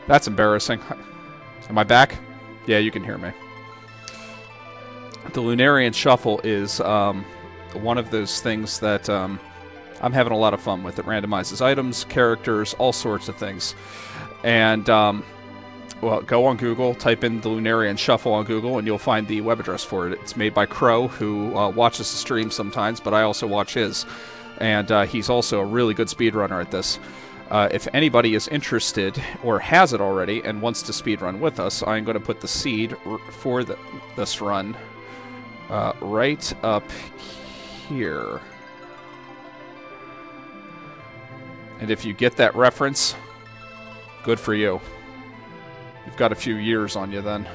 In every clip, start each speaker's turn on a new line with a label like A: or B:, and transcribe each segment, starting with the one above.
A: That's embarrassing. Am I back? Yeah, you can hear me. The Lunarian Shuffle is one of those things that I'm having a lot of fun with. It randomizes items, characters, all sorts of things. And, well, go on Google, type in the Lunarian Shuffle on Google, and you'll find the web address for it. It's made by Crow, who watches the stream sometimes, but I also watch his. And he's also a really good speedrunner at this. If anybody is interested, or has it already, and wants to speedrun with us, I'm going to put the seed for this run right up here. And if you get that reference, good for you. You've got a few years on you then.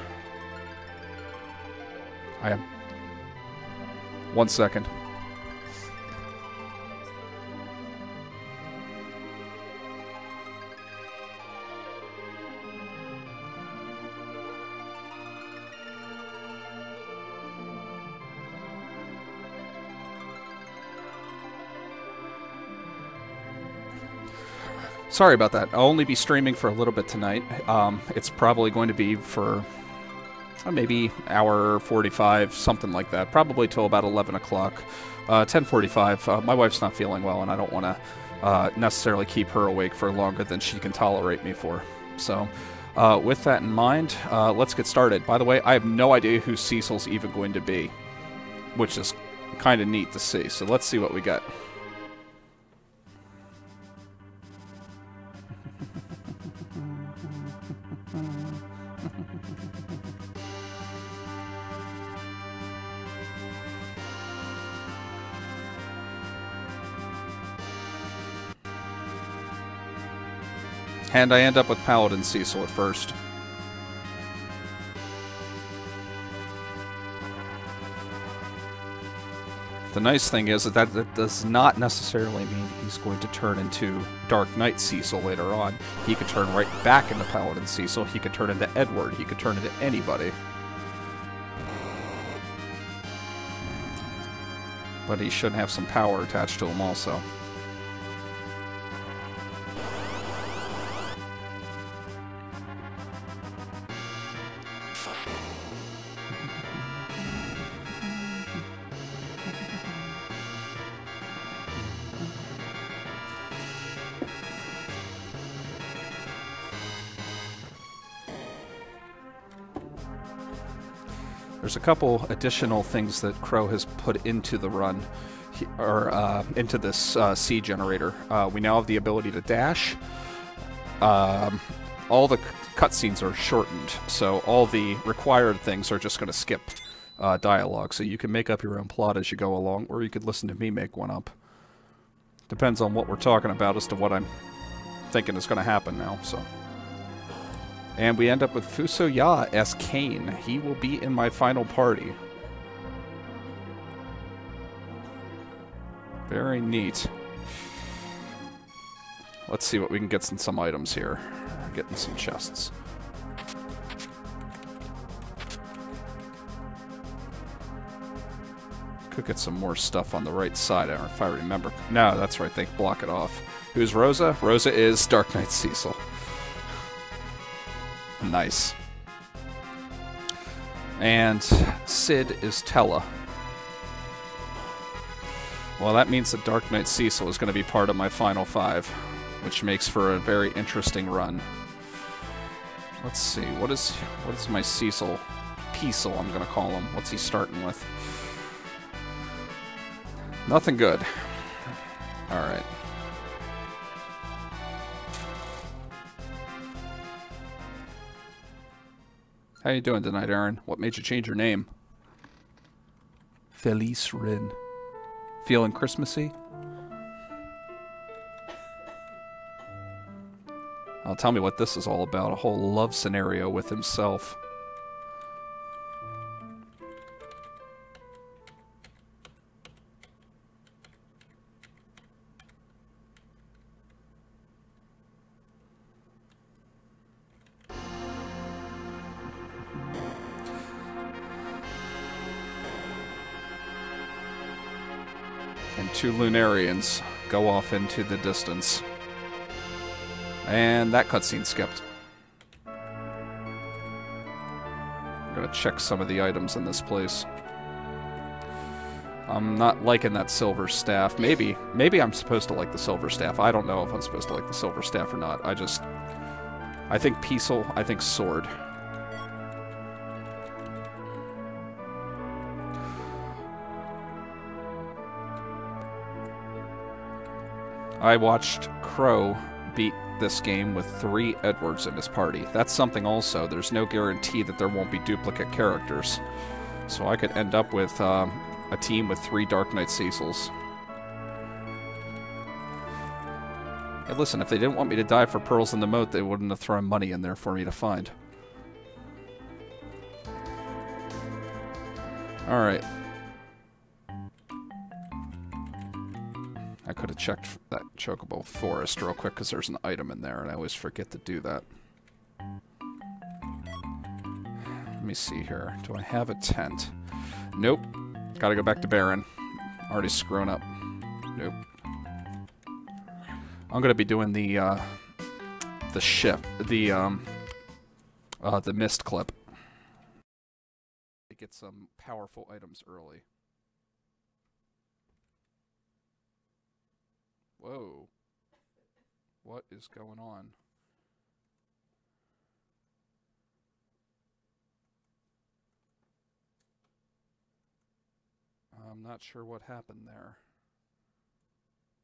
A: I am. 1 second. Sorry about that. I'll only be streaming for a little bit tonight. It's probably going to be for maybe hour 45, something like that. Probably till about 11 o'clock. 10:45. My wife's not feeling well, and I don't want to necessarily keep her awake for longer than she can tolerate me for. So, with that in mind, let's get started. By the way, I have no idea who Cecil's even going to be, which is kind of neat to see. So let's see what we got. And I end up with Paladin Cecil at first. The nice thing is that does not necessarily mean he's going to turn into Dark Knight Cecil later on. He could turn right back into Paladin Cecil. He could turn into Edward. He could turn into anybody. But he should have some power attached to him also. There's a couple additional things that Crow has put into the run, or into this seed generator. We now have the ability to dash. All the cutscenes are shortened, so all the required things are just going to skip dialogue. So you can make up your own plot as you go along, or you could listen to me make one up. Depends on what we're talking about as to what I'm thinking is going to happen now. So. And we end up with Fusoya as Kane. He will be in my final party. Very neat. Let's see what we can get in some items here. Getting some chests. Could get some more stuff on the right side, I don't know if I remember. No, that's right, they block it off. Who's Rosa? Rosa is Dark Knight Cecil. Nice. And Sid is Tella. Well, that means that Dark Knight Cecil is going to be part of my final 5, which makes for a very interesting run. Let's see, what is my Cecil? Peacil, I'm going to call him. What's he starting with? Nothing good. Alright. How you doing tonight, Aaron? What made you change your name? Felice Rin. Feeling Christmassy? Oh, tell me what this is all about. A whole love scenario with himself. And 2 Lunarians go off into the distance. And that cutscene skipped. gonna check some of the items in this place. I'm not liking that silver staff. Maybe I'm supposed to like the silver staff. I don't know if I'm supposed to like the silver staff or not. I think Peaceful, I think Sword. I watched Crow beat this game with 3 Edwards in his party. That's something also. There's no guarantee that there won't be duplicate characters. So I could end up with a team with 3 Dark Knight Cecils. Hey, listen, if they didn't want me to die for pearls in the moat, they wouldn't have thrown money in there for me to find. Alright. I could have checked that Chocobo Forest real quick, because there's an item in there, and I always forget to do that. Let me see here. Do I have a tent? Nope. Gotta go back to Baron. Already screwing up. Nope. I'm gonna be doing the mist clip. To get some powerful items early. Whoa. What is going on? I'm not sure what happened there.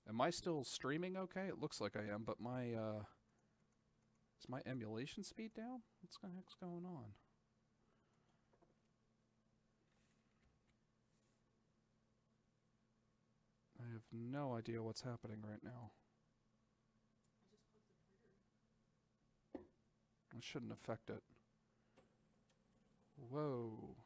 A: Am I still streaming okay? It looks like I am, but my, is my emulation speed down? What the heck's going on? I have no idea what's happening right now. It shouldn't affect it. Whoa.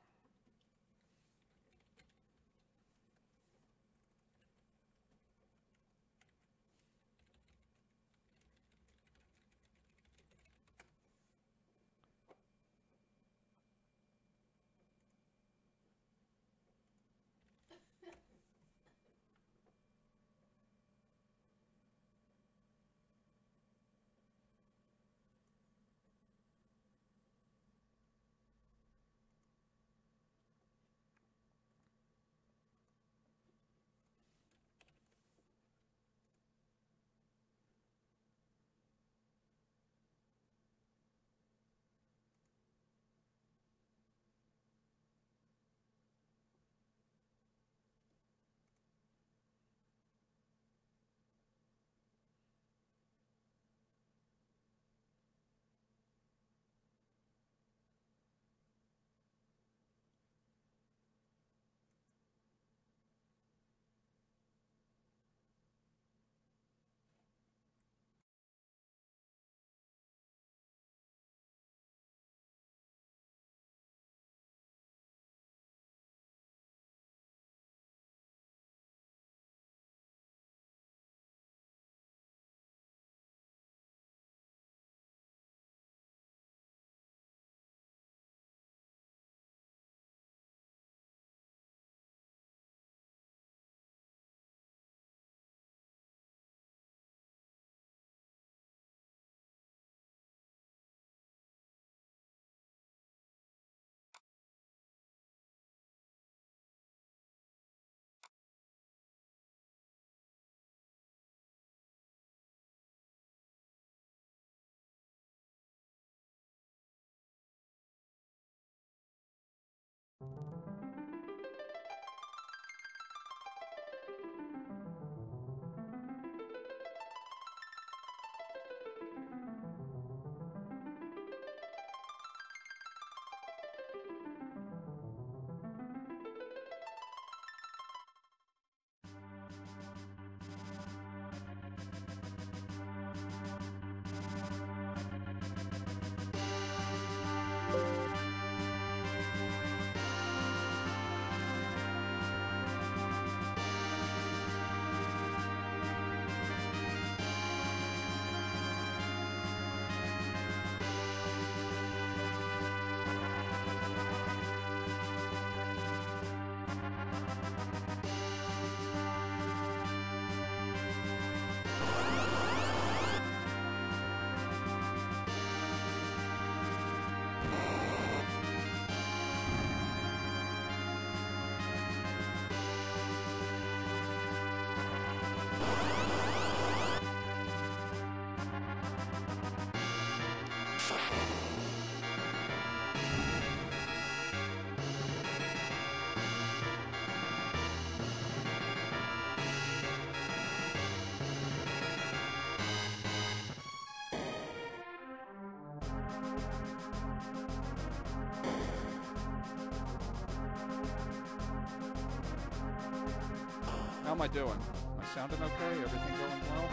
A: am I doing? Am I sounding okay? Everything going well?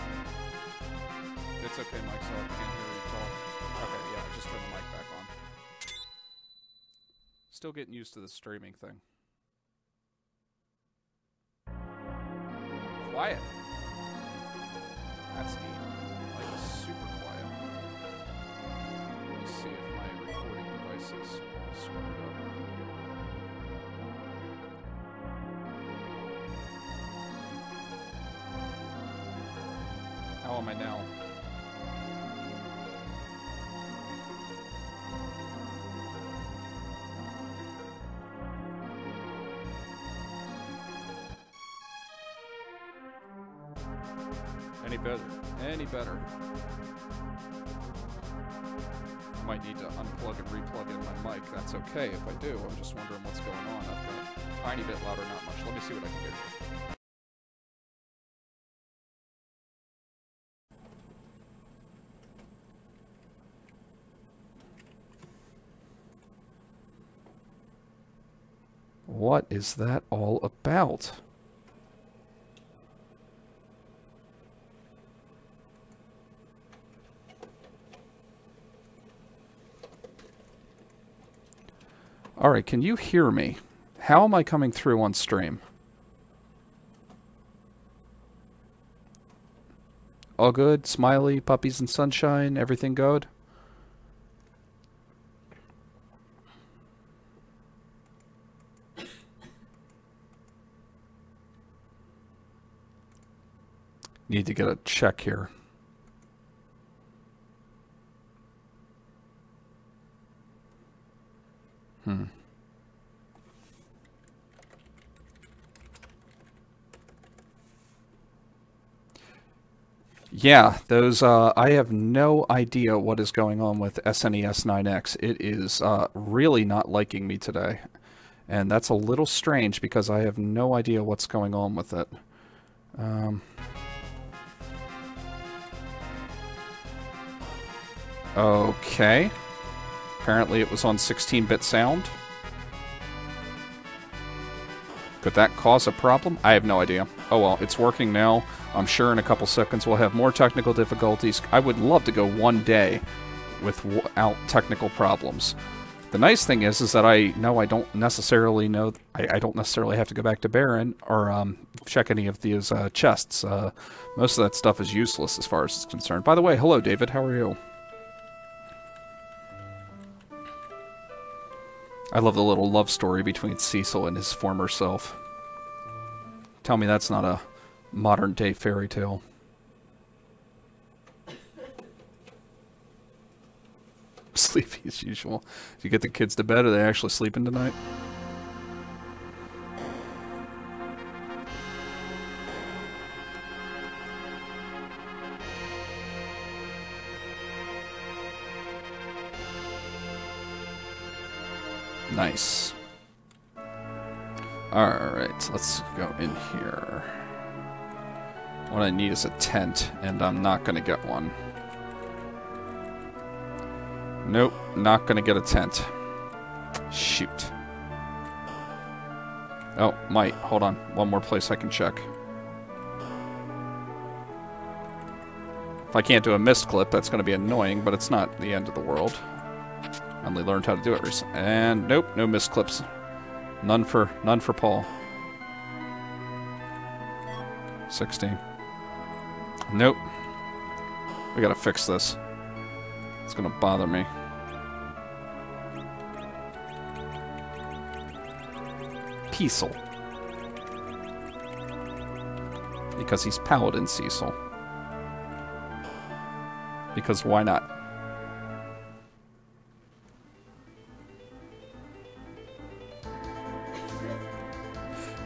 A: It's okay, Mike, so I can't hear you talk. Okay, yeah, just turn the mic back on. Still getting used to the streaming thing. Quiet. That's neat. Like, super quiet. Let me see if my recording device is all screwed up. How am I now? Any better? Any better? I might need to unplug and replug in my mic. That's okay if I do. I'm just wondering what's going on. I've got a tiny bit louder, not much. Let me see what I can do. What is that all about? Alright, can you hear me? How am I coming through on stream? All good? Smiley, puppies and sunshine, everything good? Need to get a check here. Yeah, those, I have no idea what is going on with SNES 9X. It is really not liking me today. And that's a little strange because I have no idea what's going on with it. Okay. Apparently it was on 16-bit sound. Could that cause a problem? I have no idea. Oh well, it's working now. I'm sure in a couple seconds we'll have more technical difficulties. I would love to go one day without technical problems. The nice thing is that I know I don't necessarily know... I don't necessarily have to go back to Baron or check any of these chests. Most of that stuff is useless as far as it's concerned. By the way, hello David, how are you? I love the little love story between Cecil and his former self. Tell me that's not a modern-day fairy tale. Sleepy as usual. Did you get the kids to bed? Are they actually sleeping tonight? Nice. Alright, let's go in here. What I need is a tent, and I'm not gonna get one. Nope, not gonna get a tent. Shoot. Oh, might. Hold on. One more place I can check. If I can't do a mist clip, that's gonna be annoying, but it's not the end of the world. I only learned how to do it recently. And nope, no missed clips. None for Paul. 16. Nope. We gotta fix this. It's gonna bother me. Cecil. Because he's Paladin Cecil. Because why not?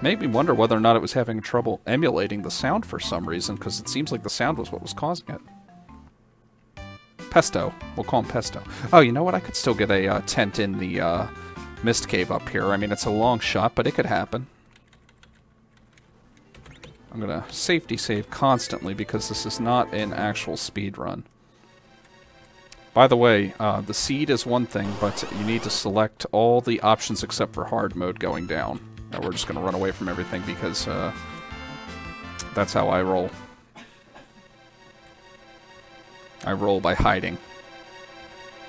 A: Made me wonder whether or not it was having trouble emulating the sound for some reason, because it seems like the sound was what was causing it. Pesto. We'll call him Pesto. Oh, you know what? I could still get a tent in the mist cave up here. I mean, it's a long shot, but it could happen. I'm going to safety save constantly because this is not an actual speed run. By the way, the seed is one thing, but you need to select all the options except for hard mode going down. We're just going to run away from everything because That's how I roll. I roll by hiding.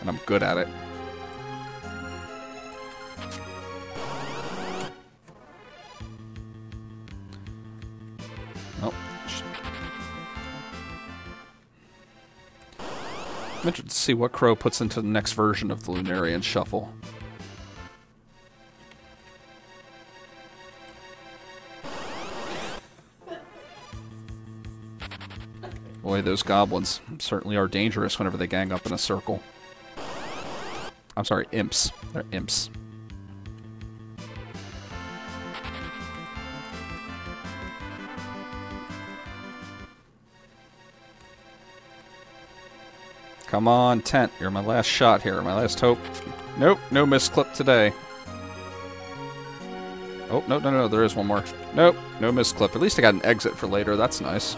A: And I'm good at it. Oh. I'm interested to see what Crow puts into the next version of the Lunarian Shuffle. Boy, those goblins certainly are dangerous whenever they gang up in a circle. I'm sorry, imps. They're imps. Come on, Tent. You're my last shot here. My last hope. Nope, no misclip today. Oh, no, there is one more. Nope, no misclip. At least I got an exit for later. That's nice.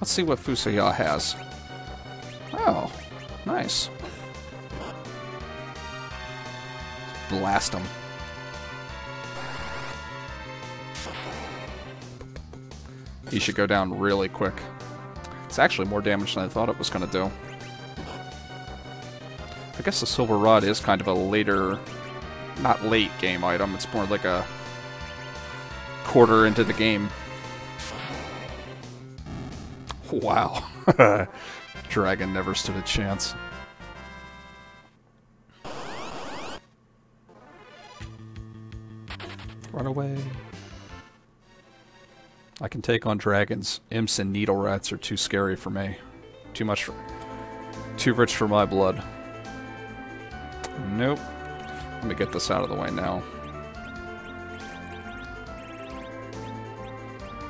A: Let's see what Fusoya has. Oh, nice. Blast him. He should go down really quick. It's actually more damage than I thought it was going to do. I guess the Silver Rod is kind of a later, not late game item. It's more like a quarter into the game. Wow. Dragon never stood a chance. Run away. I can take on dragons. Imps and needle rats are too scary for me. Too rich for my blood. Nope. Let me get this out of the way now.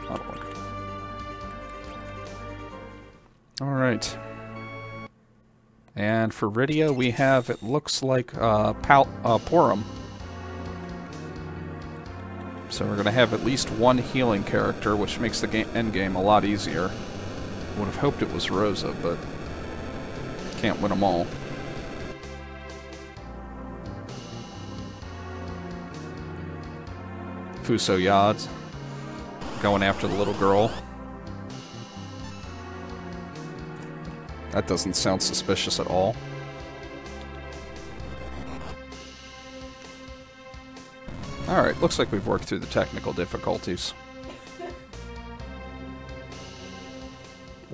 A: That'll work. Alright. And for Rydia, we have, it looks like, Porum. So we're going to have at least one healing character, which makes the endgame a lot easier. Would have hoped it was Rosa, but can't win them all. Fusoya going after the little girl. That doesn't sound suspicious at all. Alright, looks like we've worked through the technical difficulties.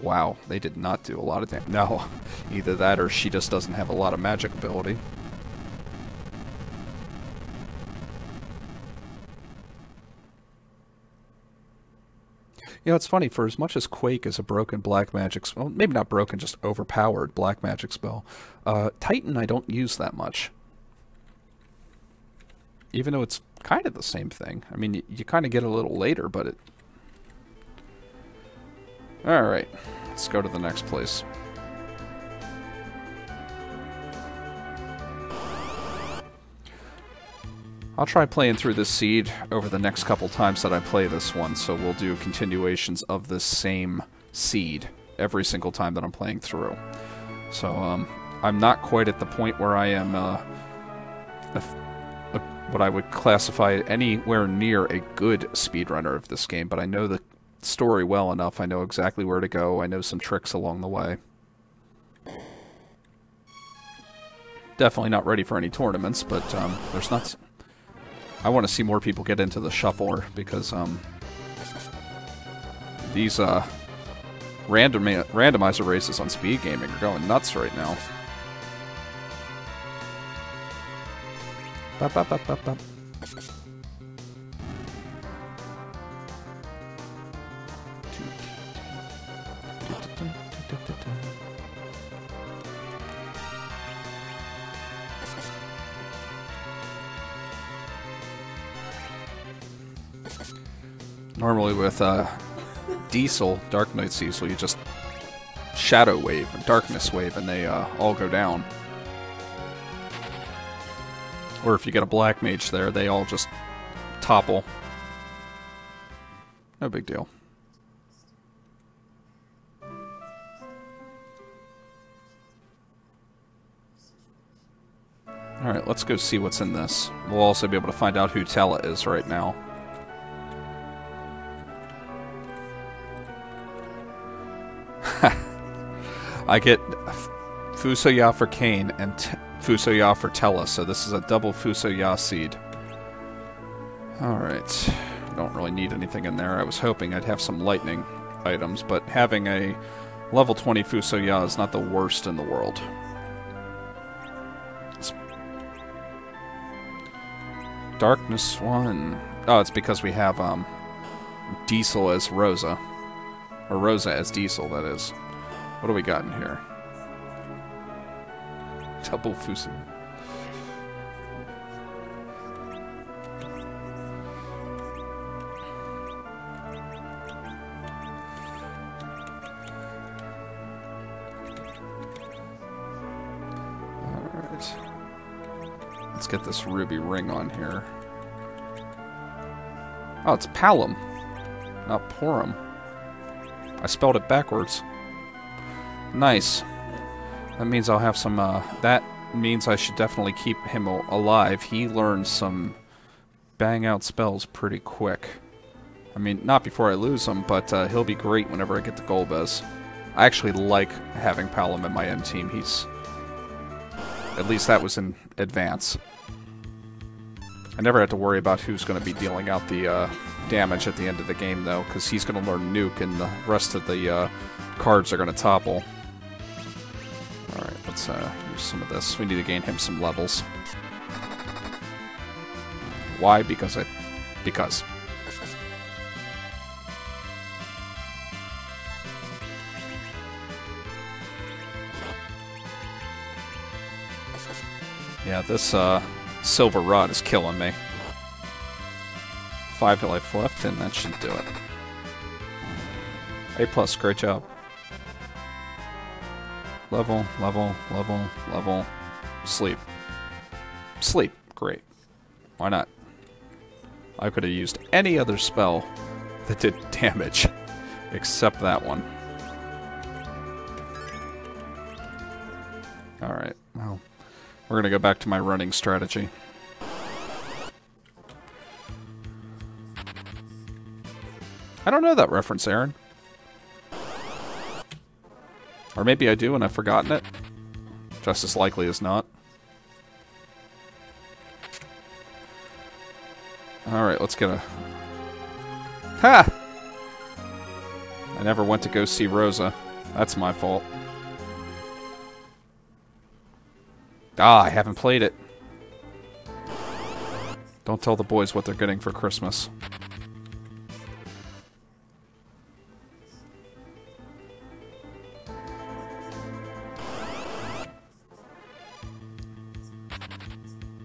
A: Wow, they did not do a lot of damage. No, either that or she just doesn't have a lot of magic ability. You know, it's funny, for as much as Quake is a broken black magic spell, well, maybe not broken, just overpowered black magic spell, Titan I don't use that much. Even though it's kind of the same thing. I mean, you kind of get a little later, but it... Alright, let's go to the next place. I'll try playing through this seed over the next couple times that I play this one, so we'll do continuations of this same seed every single time that I'm playing through. So, I'm not quite at the point where I am, what I would classify anywhere near a good speedrunner of this game, but I know the story well enough. I know exactly where to go. I know some tricks along the way. Definitely not ready for any tournaments, but there's not... I want to see more people get into the shuffler, because these randomizer races on speed gaming are going nuts right now. Bop, bop, bop, bop, bop. Normally with Diesel, Dark Knight Cecil, you just Shadow Wave and Darkness Wave and they all go down. Or if you get a Black Mage there, they all just topple. No big deal. Alright, let's go see what's in this. We'll also be able to find out who Tella is right now. I get Fusoya for Kane and Fusoya for Tella, so this is a double Fusoya seed. Alright. Don't really need anything in there. I was hoping I'd have some lightning items, but having a level 20 Fusoya is not the worst in the world. Darkness 1. Oh, it's because we have Diesel as Rosa. Or Rosa as Diesel, that is. What do we got in here? Double Fuso. Alright. Let's get this ruby ring on here. Oh, it's Palom, not Porum. I spelled it backwards. Nice. That means I'll have some, that means I should definitely keep him alive. He learns some bang-out spells pretty quick. I mean, not before I lose him, but he'll be great whenever I get to Golbez. I actually like having Palom in my end team. He's... At least that was in advance. I never had to worry about who's going to be dealing out the damage at the end of the game, though, because he's going to learn Nuke and the rest of the cards are going to topple. Alright, let's use some of this. We need to gain him some levels. Why? Because. Yeah, this Silver Rod is killing me. 5 life left, and that should do it. A+, great job. Level, level, level, level. Sleep. Sleep, great. Why not? I could have used any other spell that did damage, except that one. Alright, well, we're gonna go back to my running strategy. I don't know that reference, Aaron. Or maybe I do and I've forgotten it. Just as likely as not. Alright, let's get a... Ha! I never went to go see Rosa. That's my fault. Ah, I haven't played it. Don't tell the boys what they're getting for Christmas.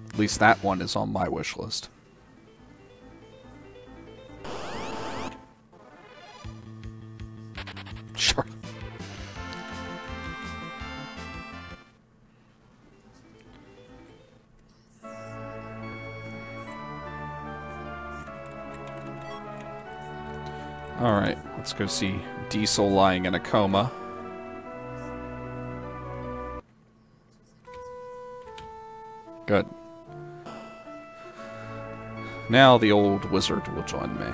A: At least that one is on my wish list. Sure. Alright, let's go see Diesel lying in a coma. Good. Now the old wizard will join me.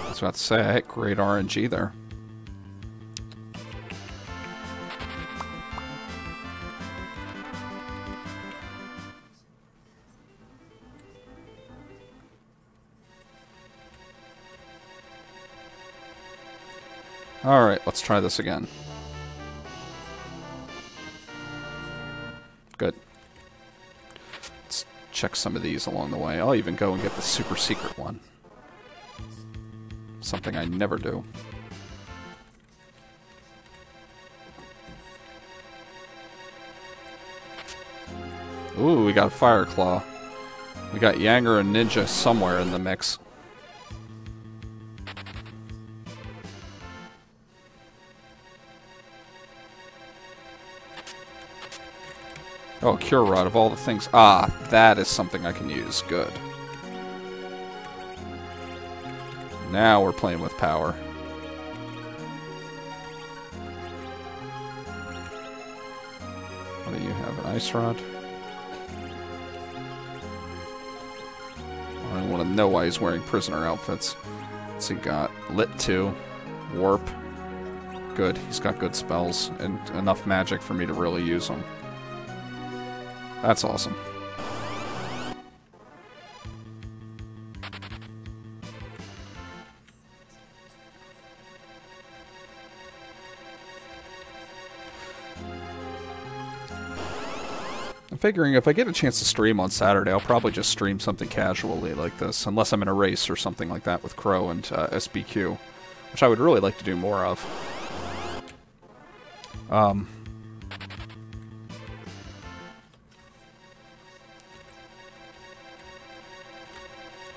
A: I was about to say, I hit great RNG there. Alright, let's try this again. Good. Let's check some of these along the way. I'll even go and get the super secret one. Something I never do. Ooh, we got Fire Claw. We got Yanger and Ninja somewhere in the mix. Oh, Cure Rod of all the things. Ah, that is something I can use. Good. Now we're playing with power. What do you have? An ice rod? I don't want to know why he's wearing prisoner outfits. What's he got? Lit 2. Warp. Good. He's got good spells and enough magic for me to really use them. That's awesome. I'm figuring if I get a chance to stream on Saturday, I'll probably just stream something casually like this, unless I'm in a race or something like that with Crow and SBQ, which I would really like to do more of.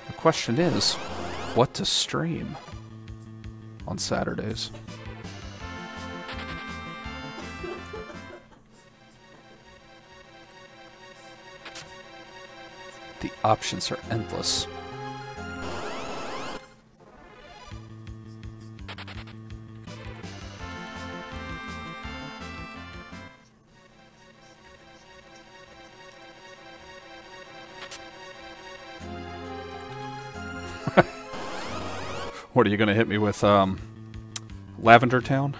A: The question is, what to stream on Saturdays? The options are endless. What are you going to hit me with, Lavender Town?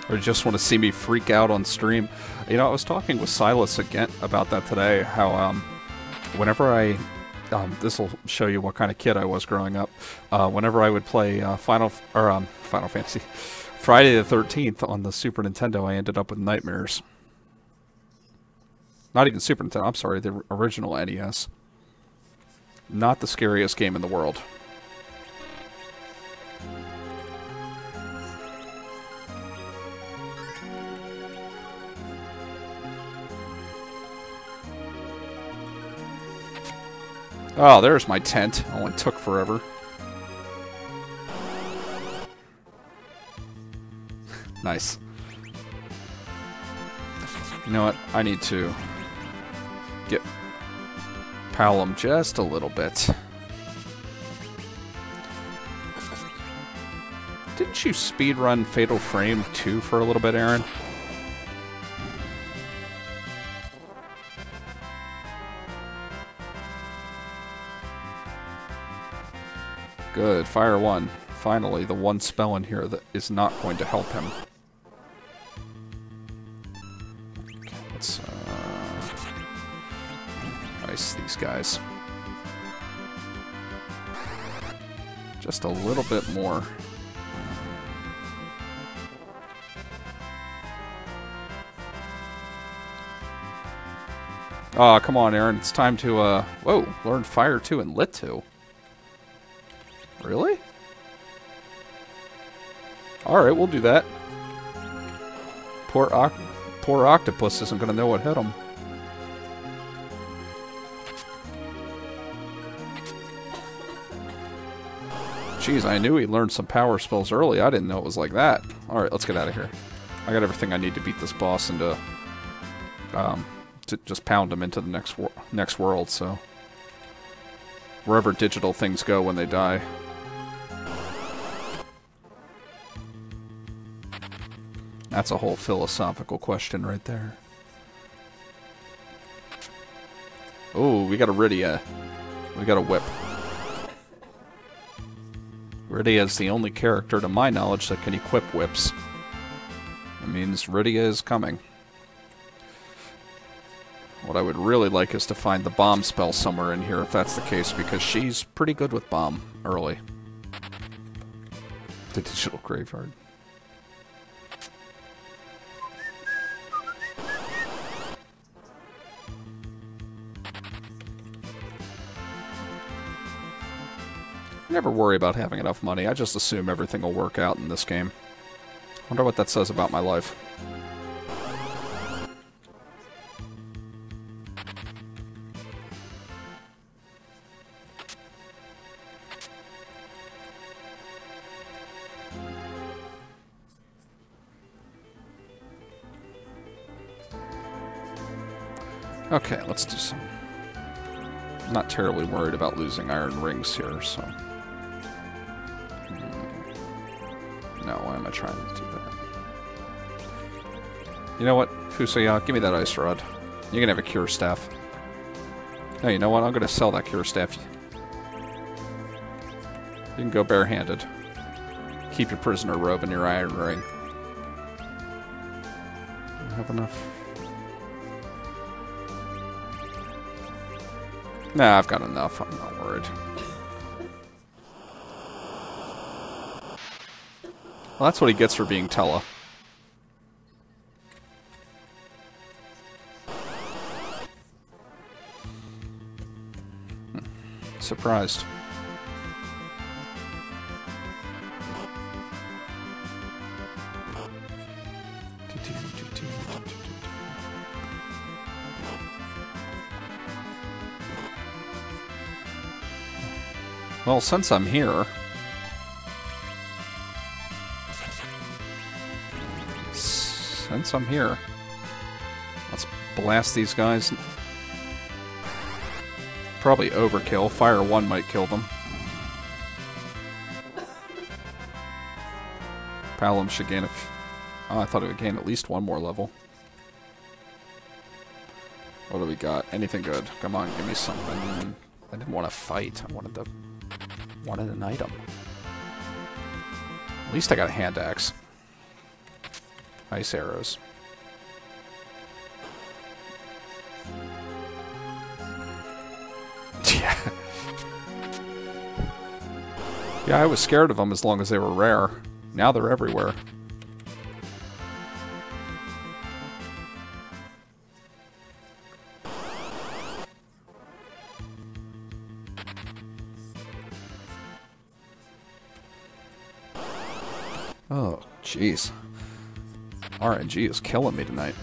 A: Or just want to see me freak out on stream? You know, I was talking with Silas again about that today, how, whenever I... this will show you what kind of kid I was growing up. Whenever I would play Final Fantasy, Friday the 13th on the Super Nintendo, I ended up with nightmares. Not even Super Nintendo, I'm sorry, the original NES. Not the scariest game in the world. Oh, there's my tent. Only took forever. Nice. You know what? I need to get Palom just a little bit. Didn't you speedrun Fatal Frame 2 for a little bit, Aaron? Good. Fire 1. Finally, the one spell in here that is not going to help him. Okay, let's ice these guys. Just a little bit more. Oh, come on, Aaron. It's time to, whoa, learn Fire 2 and Lit 2. Really? Alright, we'll do that. Poor octopus isn't going to know what hit him. Jeez, I knew he learned some power spells early. I didn't know it was like that. Alright, let's get out of here. I got everything I need to beat this boss and to just pound him into the next world, so... Wherever digital things go when they die. That's a whole philosophical question right there. Oh, we got a Rydia. We got a whip. Rydia is the only character, to my knowledge, that can equip whips. That means Rydia is coming. What I would really like is to find the bomb spell somewhere in here, if that's the case, because she's pretty good with bomb early. The digital graveyard. I never worry about having enough money. I just assume everything will work out in this game. Wonder what that says about my life. Okay, let's do some. I'm not terribly worried about losing iron rings here, so... No, why am I trying to do that? You know what, Fusaya, give me that ice rod. You can have a cure staff. No, you know what, I'm gonna sell that cure staff. You can go barehanded. Keep your prisoner robe and your iron ring. I have enough. Nah, I've got enough. I'm not worried. Well, that's what he gets for being Tella. Surprised. Well, since I'm here... let's blast these guys. Probably overkill. Fire 1 might kill them. Palom should gain oh, I thought it would gain at least 1 more level. What do we got? Anything good? Come on, give me something. I didn't want to fight. I wanted an item. At least I got a hand axe. Ice arrows. Yeah. Yeah, I was scared of them as long as they were rare. Now they're everywhere. Oh, jeez. RNG is killing me tonight.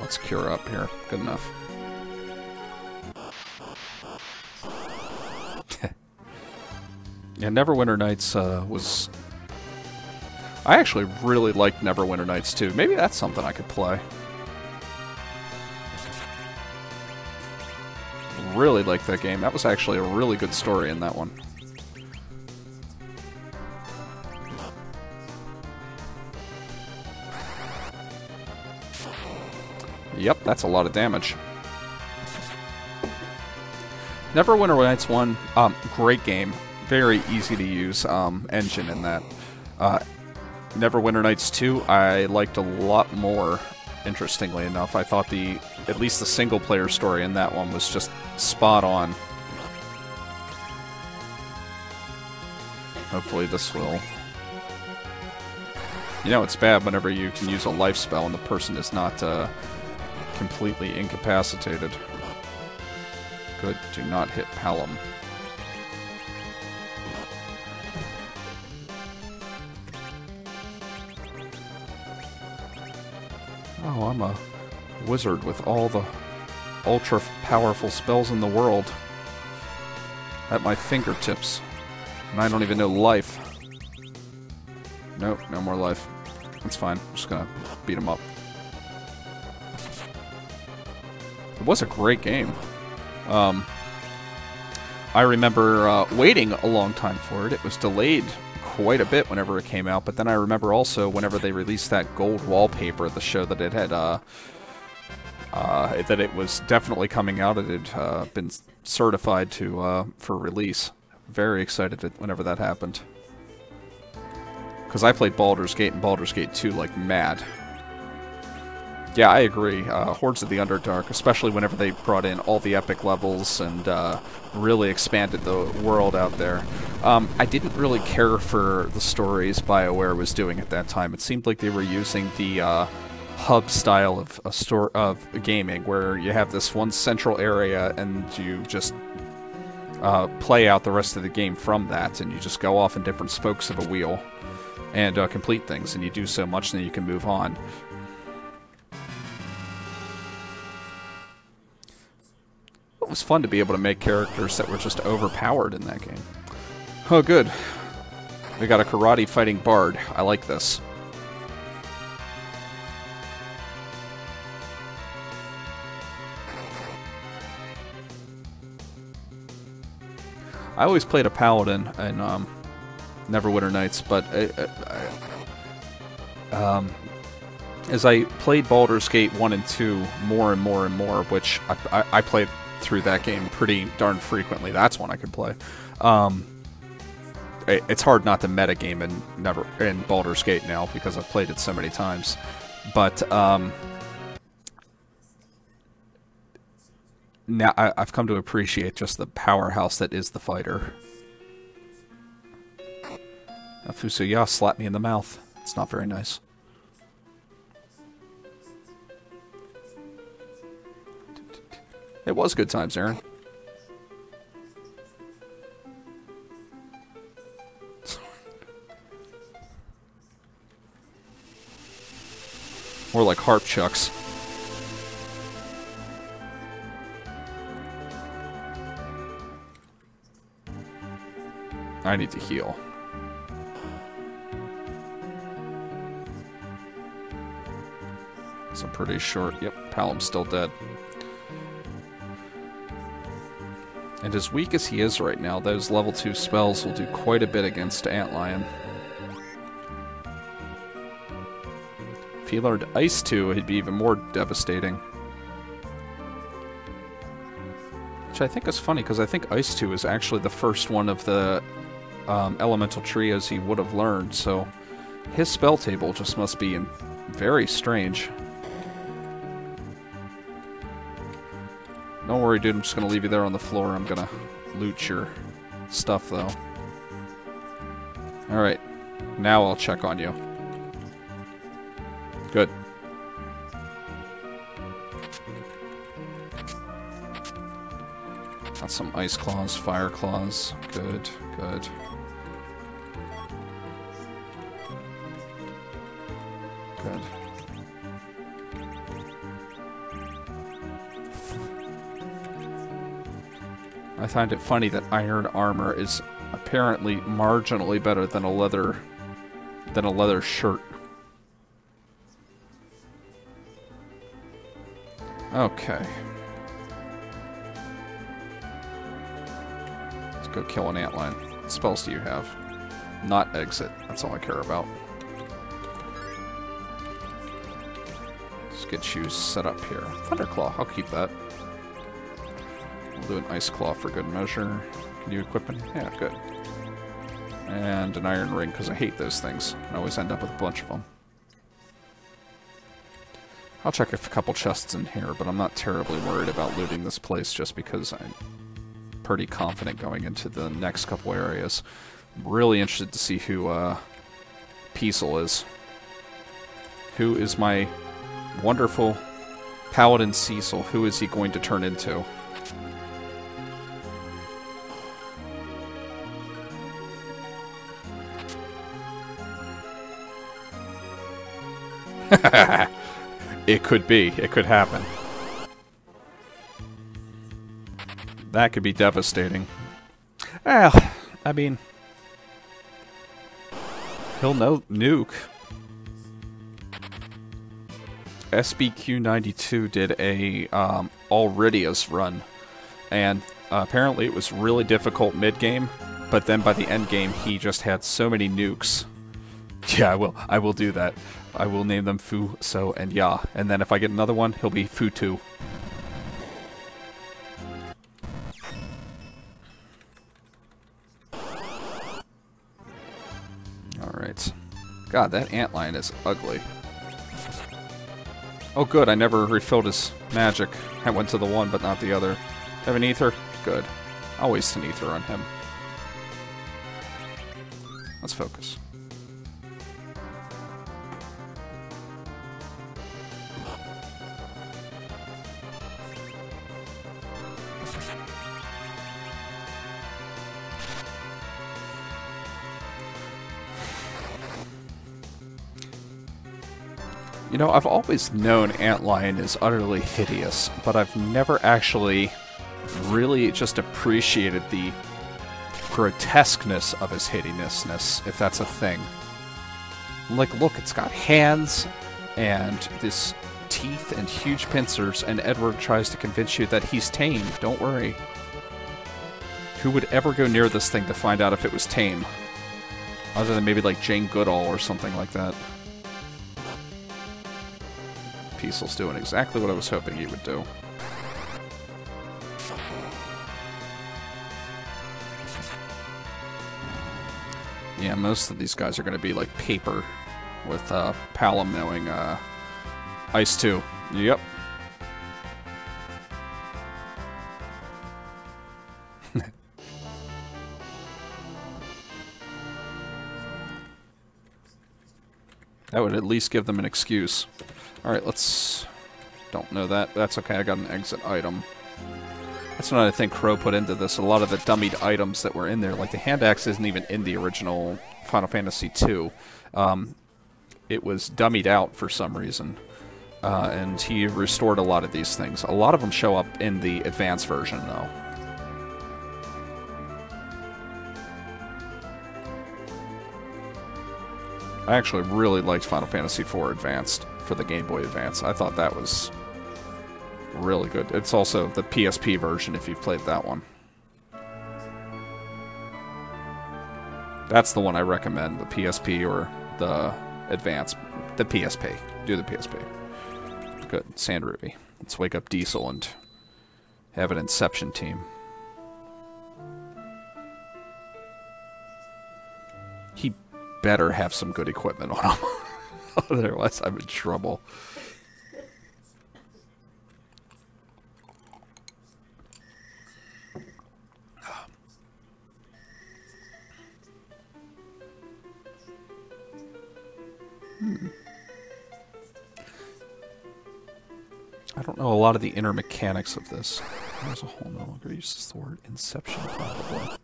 A: Let's cure up here. Good enough. Yeah, Neverwinter Nights was... I actually really liked Neverwinter Nights too. Maybe that's something I could play. Really liked that game. That was actually a really good story in that one. Yep, that's a lot of damage. Neverwinter Nights 1, great game. Very easy to use engine in that. Neverwinter Nights 2, I liked a lot more, interestingly enough. I thought at least the single-player story in that one was just spot on. Hopefully this will... You know, it's bad whenever you can use a life spell and the person is not completely incapacitated. Good, do not hit Palom. Oh, I'm a wizard with all the ultra-powerful spells in the world at my fingertips. And I don't even know life. Nope, no more life. That's fine. I'm just gonna beat him up. It was a great game. I remember waiting a long time for it. It was delayed quite a bit whenever it came out, but then I remember also whenever they released that gold wallpaper, the show that it had, that it was definitely coming out. It had been certified to for release. Very excited whenever that happened. Because I played Baldur's Gate and Baldur's Gate 2 like mad. Yeah, I agree. Hordes of the Underdark, especially whenever they brought in all the epic levels and really expanded the world out there. I didn't really care for the stories BioWare was doing at that time. It seemed like they were using the hub style of gaming, where you have this one central area and you just play out the rest of the game from that, and you just go off in different spokes of a wheel and complete things, and you do so much, and then you can move on. It was fun to be able to make characters that were just overpowered in that game. Oh, good. We got a karate fighting bard. I like this. I always played a paladin in Neverwinter Nights, but as I played Baldur's Gate 1 and 2 more and more and more, which I played through that game pretty darn frequently. That's one I could play. It's hard not to metagame in Baldur's Gate now because I've played it so many times. But now I've come to appreciate just the powerhouse that is the fighter. Fusuya slapped me in the mouth. It's not very nice. It was good times, Aaron. More like harp chucks. I need to heal. I'm pretty short. Yep, Palom's still dead. And as weak as he is right now, those level 2 spells will do quite a bit against Antlion. If he learned Ice 2, it'd be even more devastating. Which I think is funny, because I think Ice 2 is actually the first one of the elemental trios he would have learned, so his spell table just must be very strange. Don't worry, dude, I'm just gonna leave you there on the floor. I'm gonna loot your stuff, though. Alright, now I'll check on you. Good. Got some ice claws, fire claws. Good, good. Good. I find it funny that iron armor is apparently marginally better than a leather shirt. Okay. Let's go kill an antlion. What spells do you have? Not exit. That's all I care about. Let's get you set up here. Thunderclaw. I'll keep that. We'll do an Ice Claw for good measure. Can you equip it? Yeah, good. And an Iron Ring, because I hate those things. I always end up with a bunch of them. I'll check a couple chests in here, but I'm not terribly worried about looting this place just because I'm pretty confident going into the next couple areas. I'm really interested to see who Peasel is. Who is my wonderful Paladin Cecil? Who is he going to turn into? It could be. It could happen. That could be devastating. Well, I mean, he'll know nuke. SBQ92 did a Alridia's run, and apparently it was really difficult mid-game, but then by the end game he just had so many nukes. Yeah, I will do that. I will name them Fu, So, and Ya. And then if I get another one, he'll be Fu 2. Alright. God, that antlion is ugly. Oh good, I never refilled his magic. I went to the one, but not the other. Have an ether? Good. I'll waste an ether on him. Let's focus. You know, I've always known Antlion is utterly hideous, but I've never actually really just appreciated the grotesqueness of his hideousness, if that's a thing. Like, look, it's got hands and this teeth and huge pincers, and Edward tries to convince you that he's tame. Don't worry. Who would ever go near this thing to find out if it was tame? Other than maybe like Jane Goodall or something like that. Peacel's doing exactly what I was hoping he would do. Yeah, most of these guys are going to be like paper, with Palom knowing Ice 2. Yep. That would at least give them an excuse. Alright, let's... Don't know that. That's okay, I got an exit item. That's what I think Crow put into this. A lot of the dummied items that were in there, like the hand axe isn't even in the original Final Fantasy II. It was dummied out for some reason. And he restored a lot of these things. A lot of them show up in the advanced version, though. I actually really liked Final Fantasy IV Advanced for the Game Boy Advance. I thought that was really good. It's also the PSP version if you've played that one. That's the one I recommend, the PSP or the Advance. The PSP. Do the PSP. Good. Sand Ruby. Let's wake up Diesel and have an Inception team. He better have some good equipment on him. Otherwise, I'm in trouble. I don't know a lot of the inner mechanics of this. There's a whole no longer uses the word Inception, probably.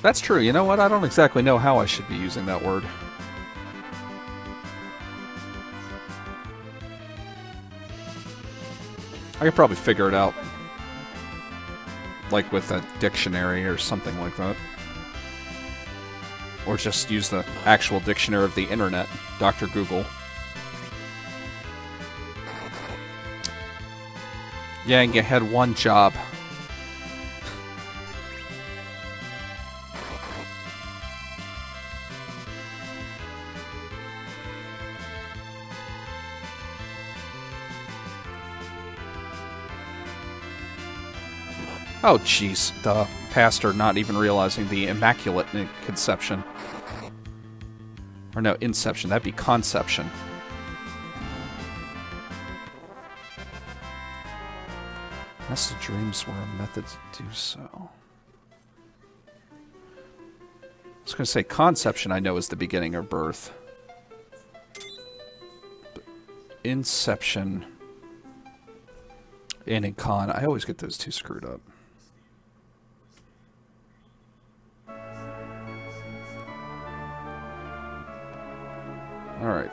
A: That's true. You know what? I don't exactly know how I should be using that word. I could probably figure it out. Like with a dictionary or something like that. Or just use the actual dictionary of the internet, Dr. Google. Yang, you had one job. Oh, jeez. The pastor not even realizing the Immaculate Conception. Or no, Inception. That'd be Conception. Nest of dreams were a method to do so. I was going to say Conception I know is the beginning of birth. But Inception and in Con, I always get those two screwed up. Alright.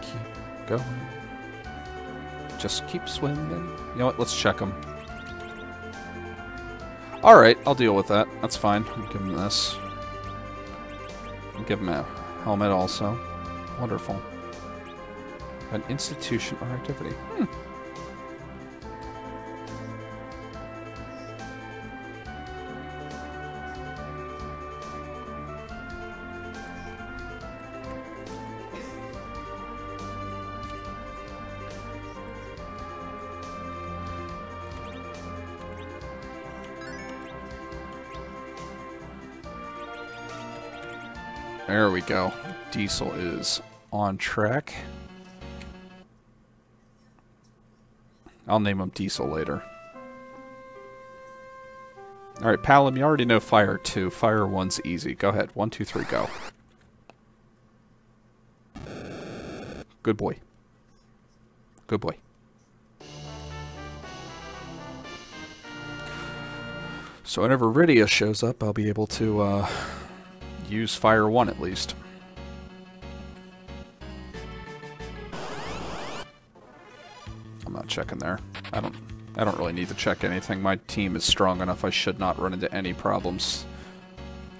A: Keep going. Just keep swimming. You know what? Let's check them. Alright, I'll deal with that. That's fine. I'll give him this. I'll give him a helmet also. Wonderful. An institution or activity. There we go. Diesel is on track. I'll name him Diesel later. Alright, Palom, you already know Fire 2. Fire 1's easy. Go ahead. 1, 2, 3, go. Good boy. Good boy. So whenever Rydia shows up, I'll be able to use Fire 1 at least. I'm not checking there. I don't really need to check anything. My team is strong enough. I should not run into any problems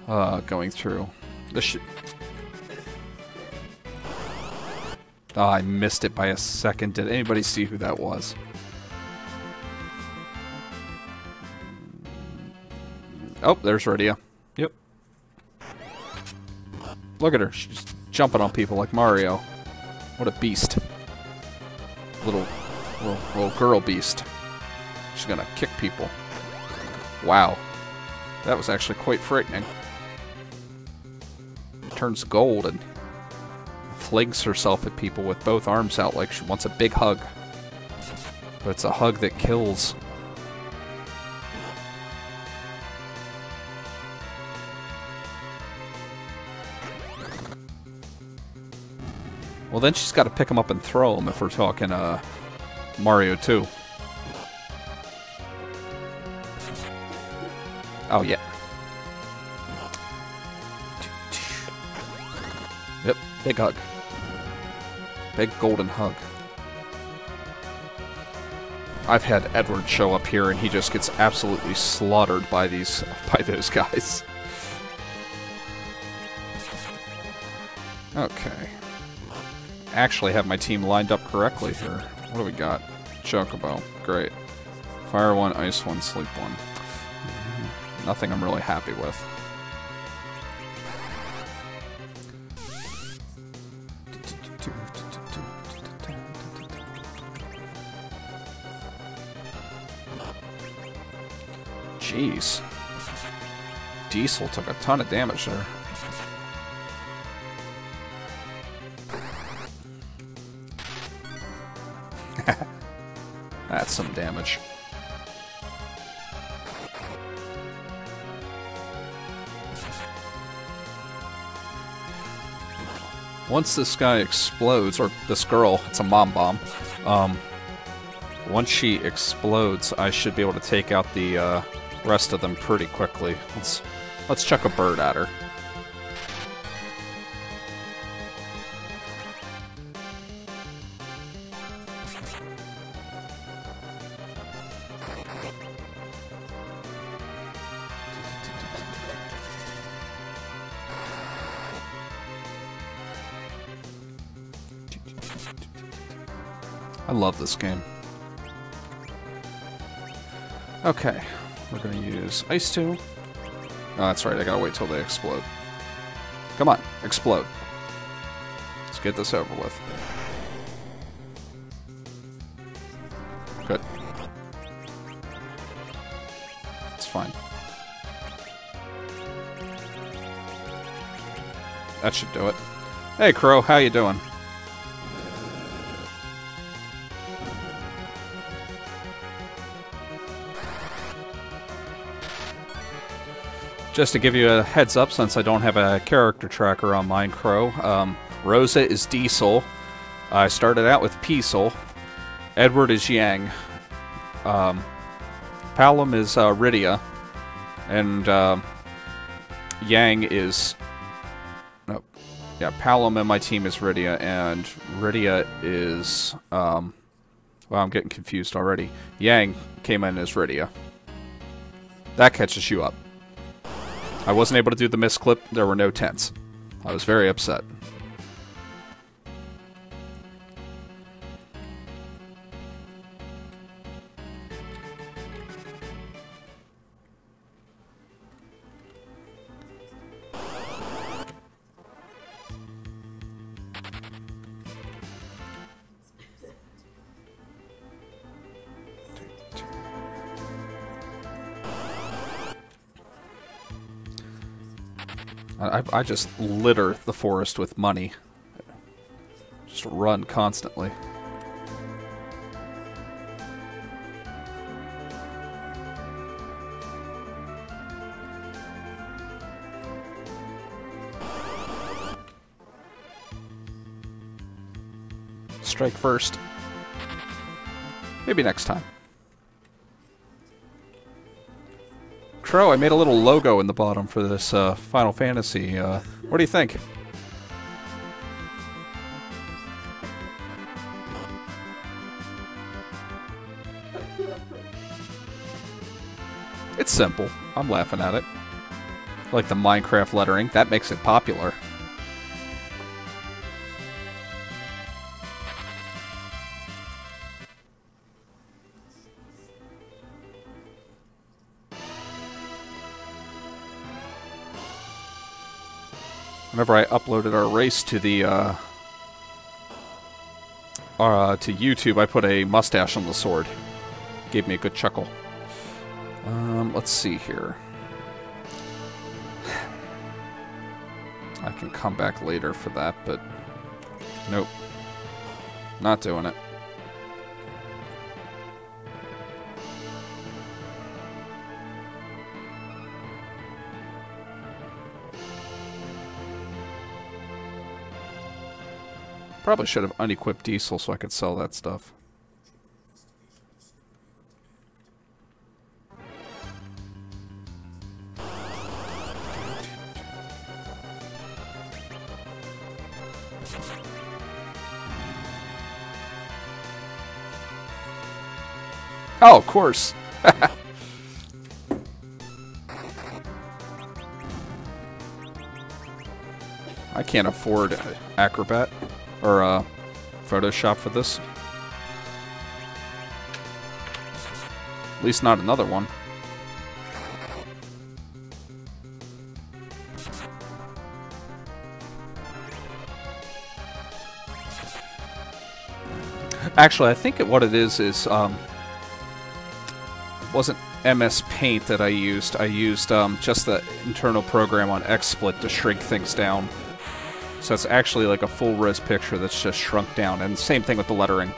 A: going through. This should... Oh, I missed it by a second. Did anybody see who that was? Oh, there's Rydia. Yep. Look at her. She's jumping on people like Mario. What a beast. Little girl beast. She's gonna kick people. Wow. That was actually quite frightening. Turns gold and flings herself at people with both arms out like she wants a big hug. But it's a hug that kills. Well, then she's got to pick him up and throw him if we're talking Mario 2. Oh, yeah. Yep, big hug. Big golden hug. I've had Edward show up here and he just gets absolutely slaughtered by those guys. Okay. Actually have my team lined up correctly here. What do we got? Chocobo. Great. Fire 1, Ice 1, Sleep 1. Nothing I'm really happy with. Jeez. Diesel took a ton of damage there. That's some damage. Once this guy explodes, or this girl, it's a mom bomb. Once she explodes, I should be able to take out the rest of them pretty quickly. Let's chuck a bird at her. I love this game. Okay, we're gonna use Ice 2. Oh, that's right, I gotta wait till they explode. Come on, explode. Let's get this over with. Good. It's fine. That should do it. Hey, Crow, how you doing? Just to give you a heads up, since I don't have a character tracker on mine, Crow, Rosa is Diesel. I started out with Peasel. Edward is Yang. Palom is Rydia. And Yang is... No, yeah, Palom and my team is Rydia, and Rydia is... well, I'm getting confused already. Yang came in as Rydia. That catches you up. I wasn't able to do the misclip. There were no tents. I was very upset. I just litter the forest with money. Just run constantly. Strike first. Maybe next time. Crow, I made a little logo in the bottom for this Final Fantasy. What do you think? It's simple. I'm laughing at it. I like the Minecraft lettering. That makes it popular. Whenever I uploaded our race to the to YouTube, I put a mustache on the sword. Gave me a good chuckle. Let's see here. I can come back later for that, but nope. Not doing it. Probably should have unequipped Diesel so I could sell that stuff. Oh, of course. I can't afford Acrobat or Photoshop for this. At least not another one. Actually, I think what it is wasn't MS Paint that I used. I used just the internal program on XSplit to shrink things down. So it's actually like a full res picture that's just shrunk down. And same thing with the lettering.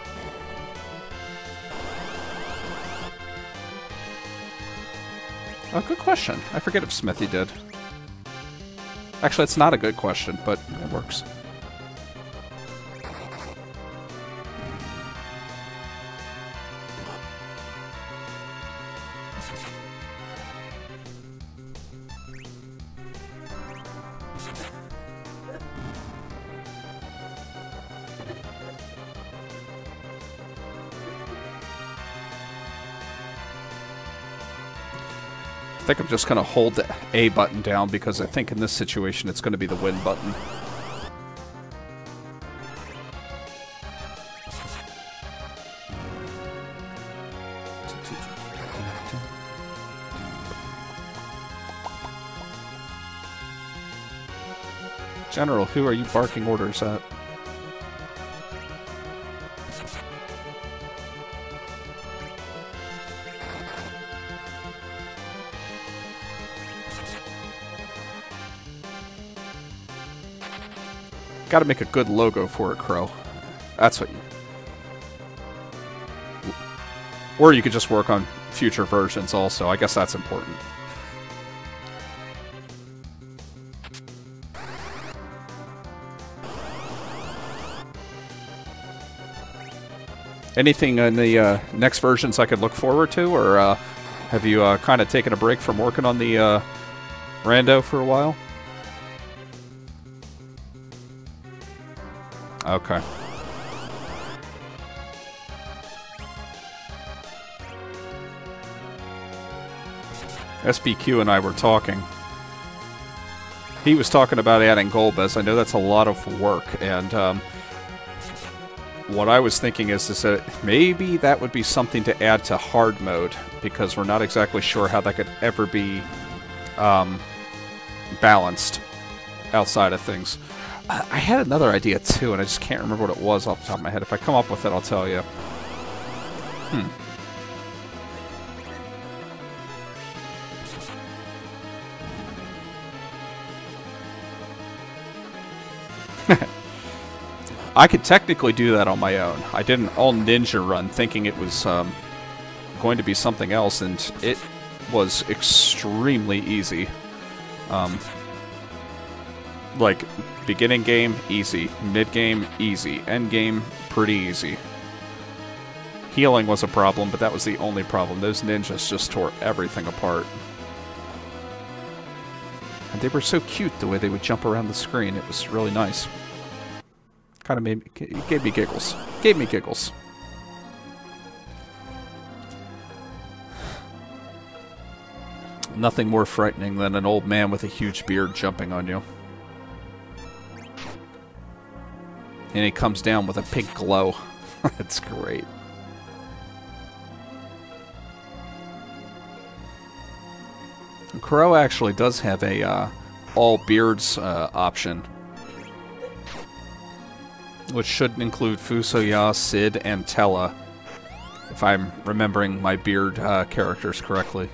A: Oh, good question. I forget if Smithy did. Actually, it's not a good question, but it works. I think I'm just going to hold the A button down because I think in this situation it's going to be the win button. General, who are you barking orders at? Gotta make a good logo for it, Crow. That's what you... Or you could just work on future versions also. I guess that's important. Anything in the next versions I could look forward to? Or have you kind of taken a break from working on the Rando for a while? Okay. SBQ and I were talking. He was talking about adding Golbez. I know that's a lot of work, and what I was thinking is that maybe that would be something to add to hard mode, because we're not exactly sure how that could ever be balanced outside of things. I had another idea too, and I just can't remember what it was off the top of my head. If I come up with it, I'll tell you. I could technically do that on my own. I did an all ninja run thinking it was going to be something else, and it was extremely easy. Like, beginning game, easy. Mid-game, easy. End game, pretty easy. Healing was a problem, but that was the only problem. Those ninjas just tore everything apart. They were so cute the way they would jump around the screen. It was really nice. Kind of made me, it gave me giggles. Gave me giggles. Nothing more frightening than an old man with a huge beard jumping on you. And he comes down with a pink glow. That's great. Crow actually does have a all beards option, which should include Fusoya, Sid, and Tella, if I'm remembering my beard characters correctly.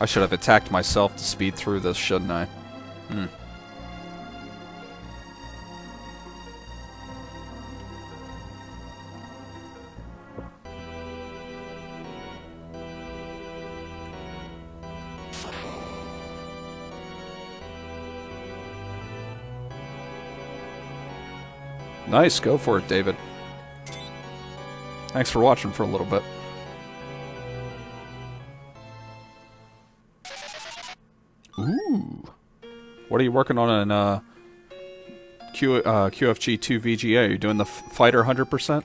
A: I should have attacked myself to speed through this, shouldn't I? Hmm. Nice, go for it, David. Thanks for watching for a little bit. Ooh. What are you working on in QFG 2 VGA? Are you doing the fighter 100%?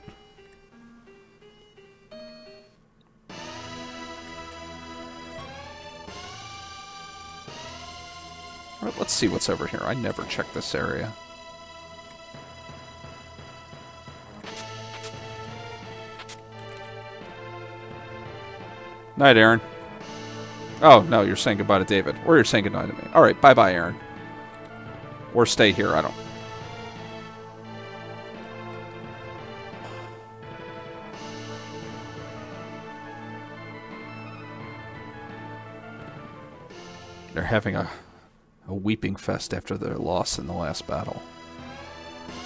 A: Alright, let's see what's over here. I never check this area. Night, Aaron. Oh, no, you're saying goodbye to David. Or you're saying goodnight to me. Alright, bye-bye, Aaron. Or stay here, I don't... They're having a weeping fest after their loss in the last battle.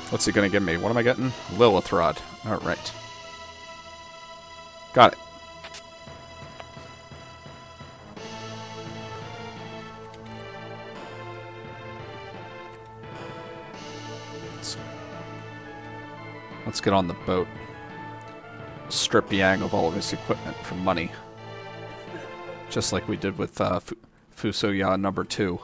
A: What's he gonna give me? What am I getting? Lilith Rod. Alright. Got it. Let's get on the boat. Strip Yang of all of his equipment for money. Just like we did with Fusoya number 2.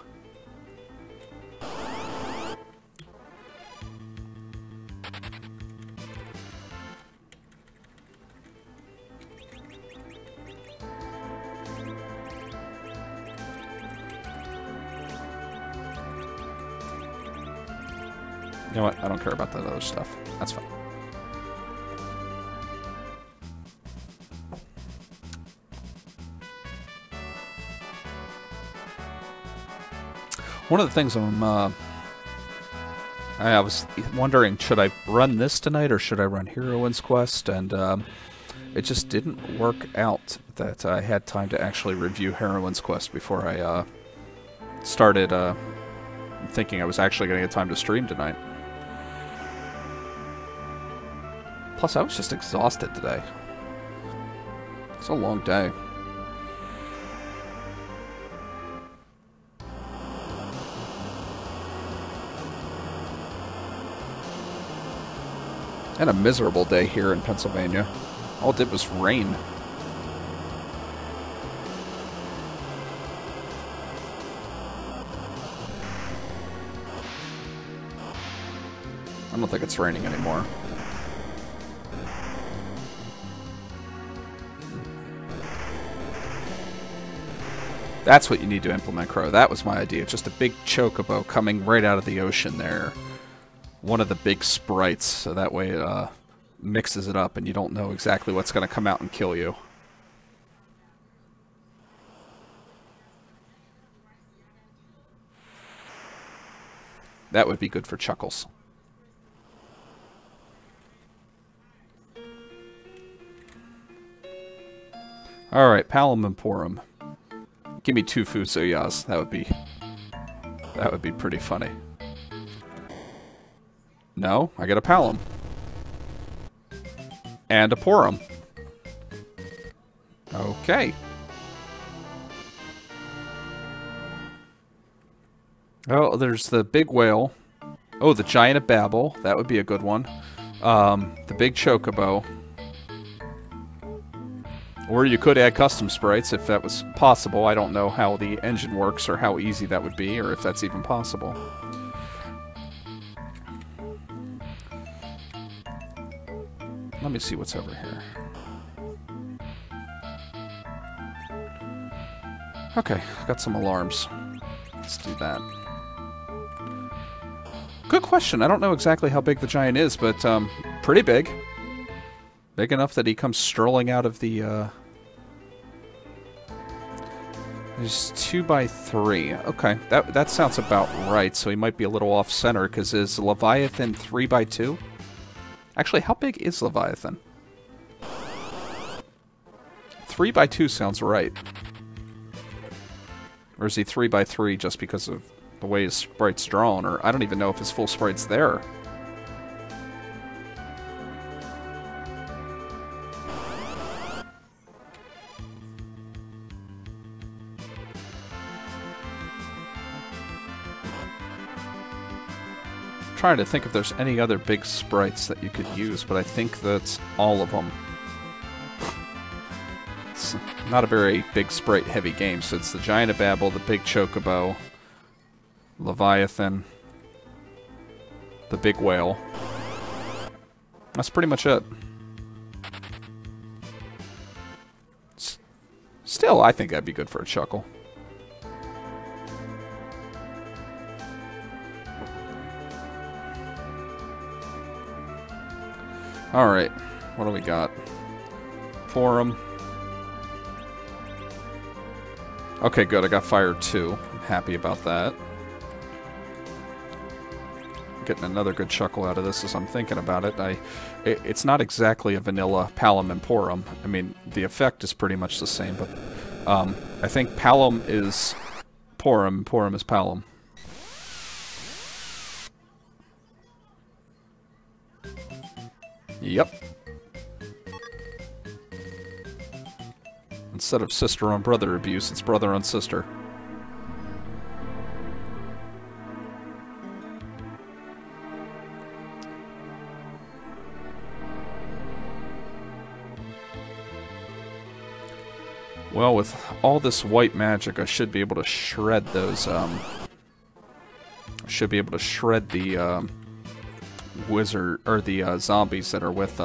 A: You know what? I don't care about that other stuff. That's fine. One of the things I was wondering, should I run this tonight or should I run Heroine's Quest? And it just didn't work out that I had time to actually review Heroine's Quest before I started thinking I was actually going to get time to stream tonight. Plus, I was just exhausted today. It's a long day. And a miserable day here in Pennsylvania. All it did was rain. I don't think it's raining anymore. That's what you need to implement, Crow. That was my idea. Just a big chocobo coming right out of the ocean there. One of the big sprites, so that way it mixes it up and you don't know exactly what's going to come out and kill you. That would be good for Chuckles. Alright, Palom Emporum. Give me 2 Fusoyas. That would be pretty funny. No, I get a Palom. And a Porum. Okay. Oh, there's the big whale. Oh, the Giant of Babel. That would be a good one. The big Chocobo. Or you could add custom sprites if that was possible. I don't know how the engine works or how easy that would be, or if that's even possible. Let me see what's over here. Okay, got some alarms. Let's do that. Good question. I don't know exactly how big the giant is, but pretty big. Big enough that he comes strolling out of the... There's 2x3. Okay, that sounds about right. So he might be a little off-center, because is Leviathan 3x2? Actually, how big is Leviathan? 3x2 sounds right. Or is he 3x3 just because of the way his sprite's drawn? Or I don't even know if his full sprite's there. Trying to think if there's any other big sprites that you could use, but I think that's all of them. It's not a very big sprite heavy game, so it's the Giant of Babel, the Big Chocobo, Leviathan, the Big Whale. That's pretty much it. Still, I think that'd be good for a chuckle. Alright, what do we got? Forum. Okay, good, I got Fire 2. I'm happy about that. Getting another good chuckle out of this as I'm thinking about it. It's not exactly a vanilla Palom and Porum. I mean, the effect is pretty much the same, but I think Palom is Porum, Porum is Palom. Yep. Instead of sister on brother abuse, it's brother on sister. Well, with all this white magic, I should be able to shred those, wizard, or the, zombies that are with,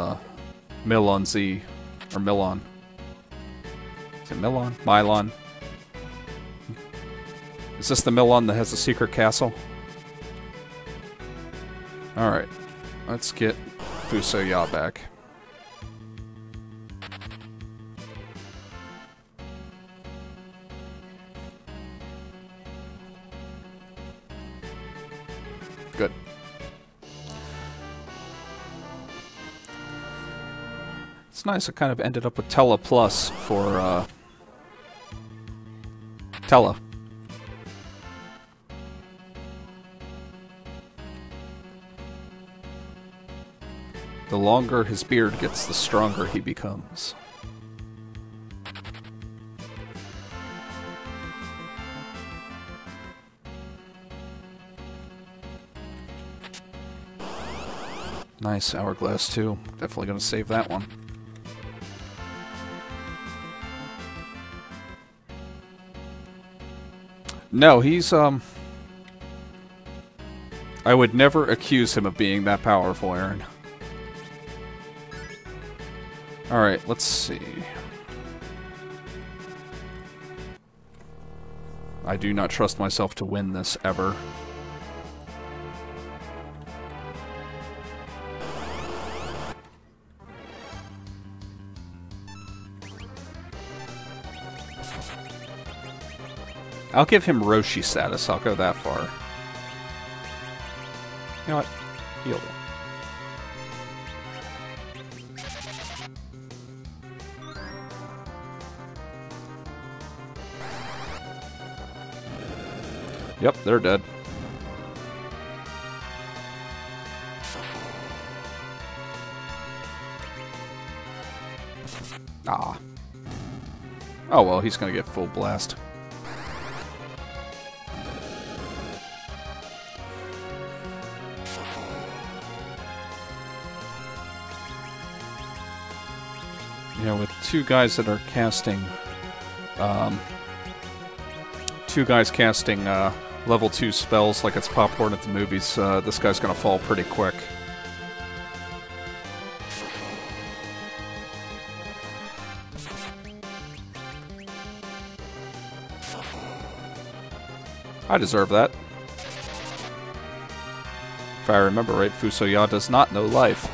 A: Milon Z, or Milon. Is it Milon? Mylon? Is this the Milon that has a secret castle? Alright. Let's get Fuso Ya back. Good. It's nice, I kind of ended up with Tella Plus for, Tella. The longer his beard gets, the stronger he becomes. Nice, Hourglass too. Definitely gonna save that one. No, he's, I would never accuse him of being that powerful, Aaron. Alright, let's see. I do not trust myself to win this, ever. I'll give him Roshi status, I'll go that far. You know what? Yield it. Yep, they're dead. Ah. Oh well, he's gonna get full blast. You know, with two guys that are casting, level 2 spells like it's popcorn at the movies, this guy's gonna fall pretty quick. I deserve that. If I remember right, Fusoya does not know life.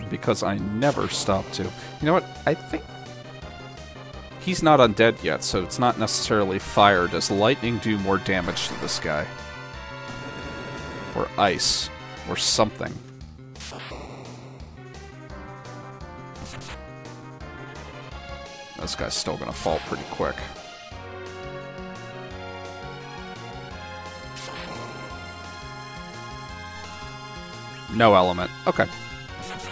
A: Because I never stop to. You know what? I think he's not undead yet, so it's not necessarily fire. Does lightning do more damage to this guy? Or ice? Or something? This guy's still gonna fall pretty quick. No element. Okay.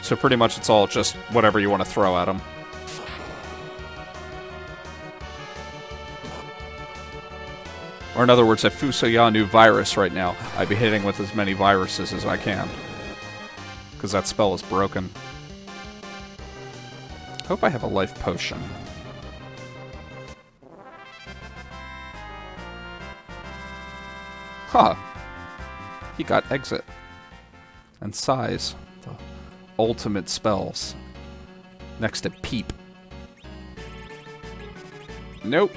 A: So pretty much it's all just whatever you want to throw at him. Or in other words, if Fusoya knew virus right now, I'd be hitting with as many viruses as I can. Because that spell is broken. Hope I have a life potion. Huh. He got exit. And size. The ultimate spells. Next to peep. Nope.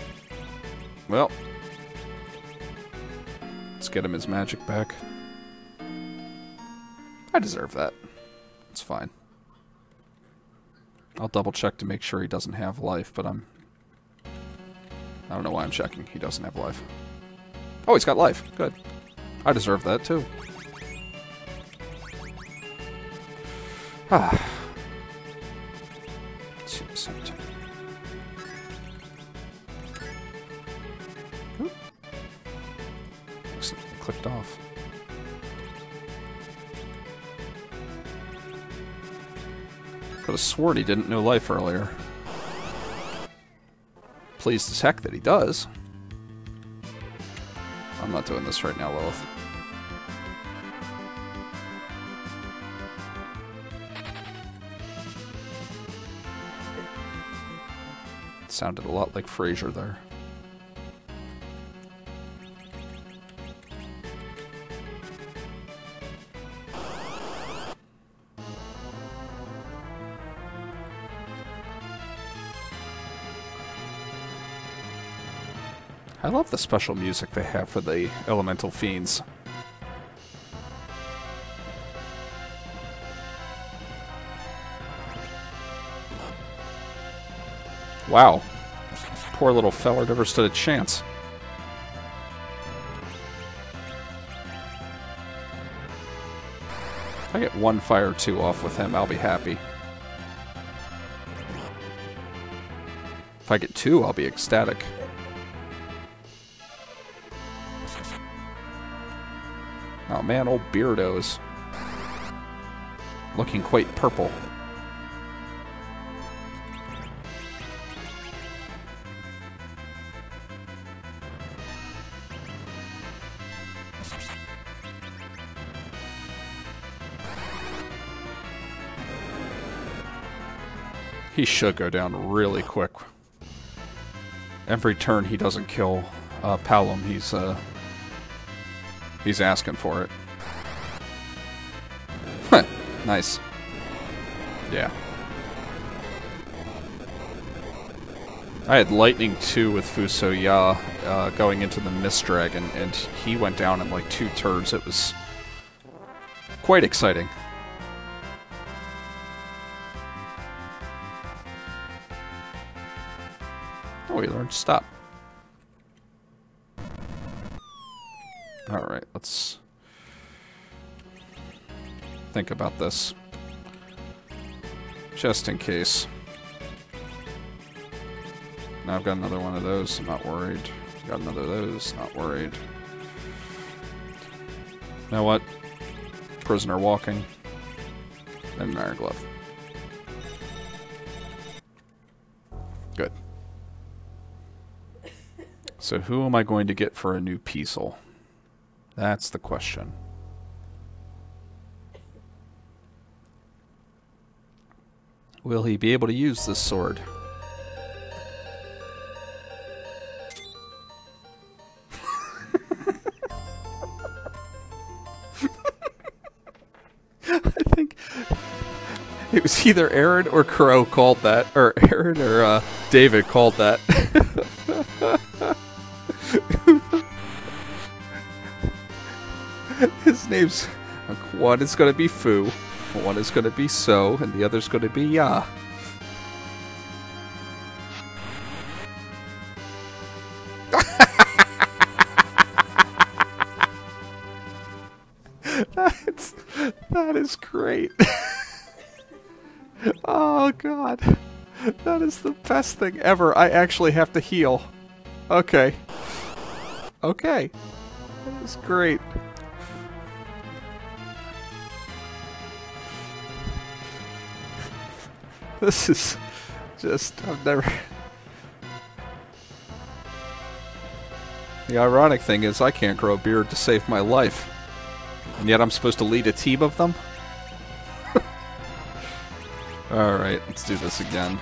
A: Well. Let's get him his magic back. I deserve that. It's fine. I'll double check to make sure he doesn't have life, but I don't know why I'm checking. He doesn't have life. Oh, he's got life. Good. I deserve that, too. Ah. Let's see the cemetery. Looks like it clicked off. Could have sworn he didn't know life earlier. Pleased as heck that he does. I'm not doing this right now, Lilith. It sounded a lot like Frasier there. I love the special music they have for the elemental fiends. Wow. Poor little feller never stood a chance. If I get one fire or two off with him, I'll be happy. If I get two, I'll be ecstatic. Oh man, old Beardo's looking quite purple. He should go down really quick. Every turn he doesn't kill Palom, he's asking for it. Nice. Yeah. I had Lightning 2 with Fusoya going into the Mist Dragon, and he went down in like 2 turns. It was quite exciting. Oh, we learned to stop. Alright, let's think about this. Just in case. Now I've got another one of those, I'm not worried. Got another of those, not worried. You know what? Prisoner walking. And Iron Glove. Good. So who am I going to get for a new Peasel? That's the question. Will he be able to use this sword? I think it was either Aaron or Crow called that, or Aaron or David called that. His name's, one is going to be Fu, one is going to be So, and the other's going to be Ya. That is great. Oh god. That is the best thing ever. I actually have to heal. Okay. Okay. That is great. This is just, I've never... The ironic thing is I can't grow a beard to save my life. And yet I'm supposed to lead a team of them? Alright, let's do this again.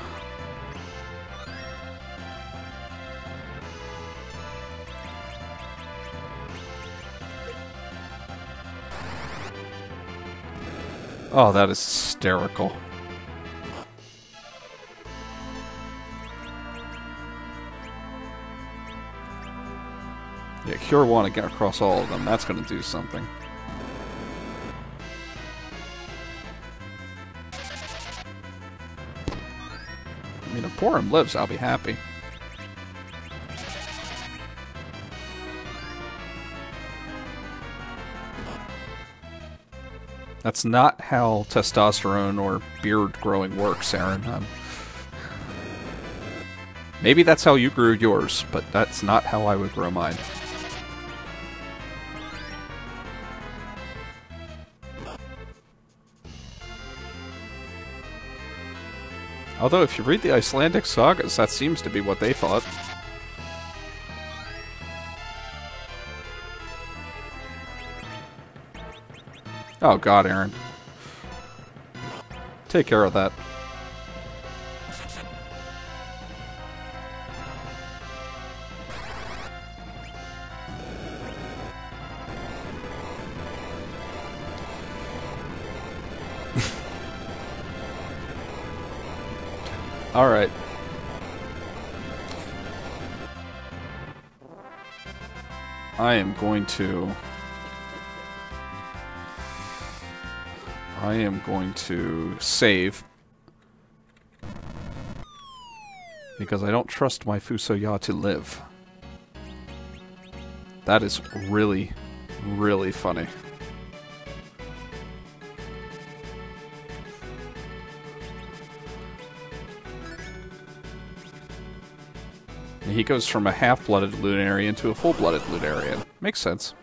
A: Oh, that is hysterical. Yeah, Cure 1 and get across all of them. That's going to do something. I mean, if Porum lives, I'll be happy. That's not how testosterone or beard growing works, Aaron. Maybe that's how you grew yours, but that's not how I would grow mine. Although, if you read the Icelandic sagas, that seems to be what they thought. Oh god, Aaron. Take care of that. Alright. I am going to save. Because I don't trust my Fusoya to live. That is really, really funny. He goes from a half-blooded Lunarian to a full-blooded Lunarian. Makes sense.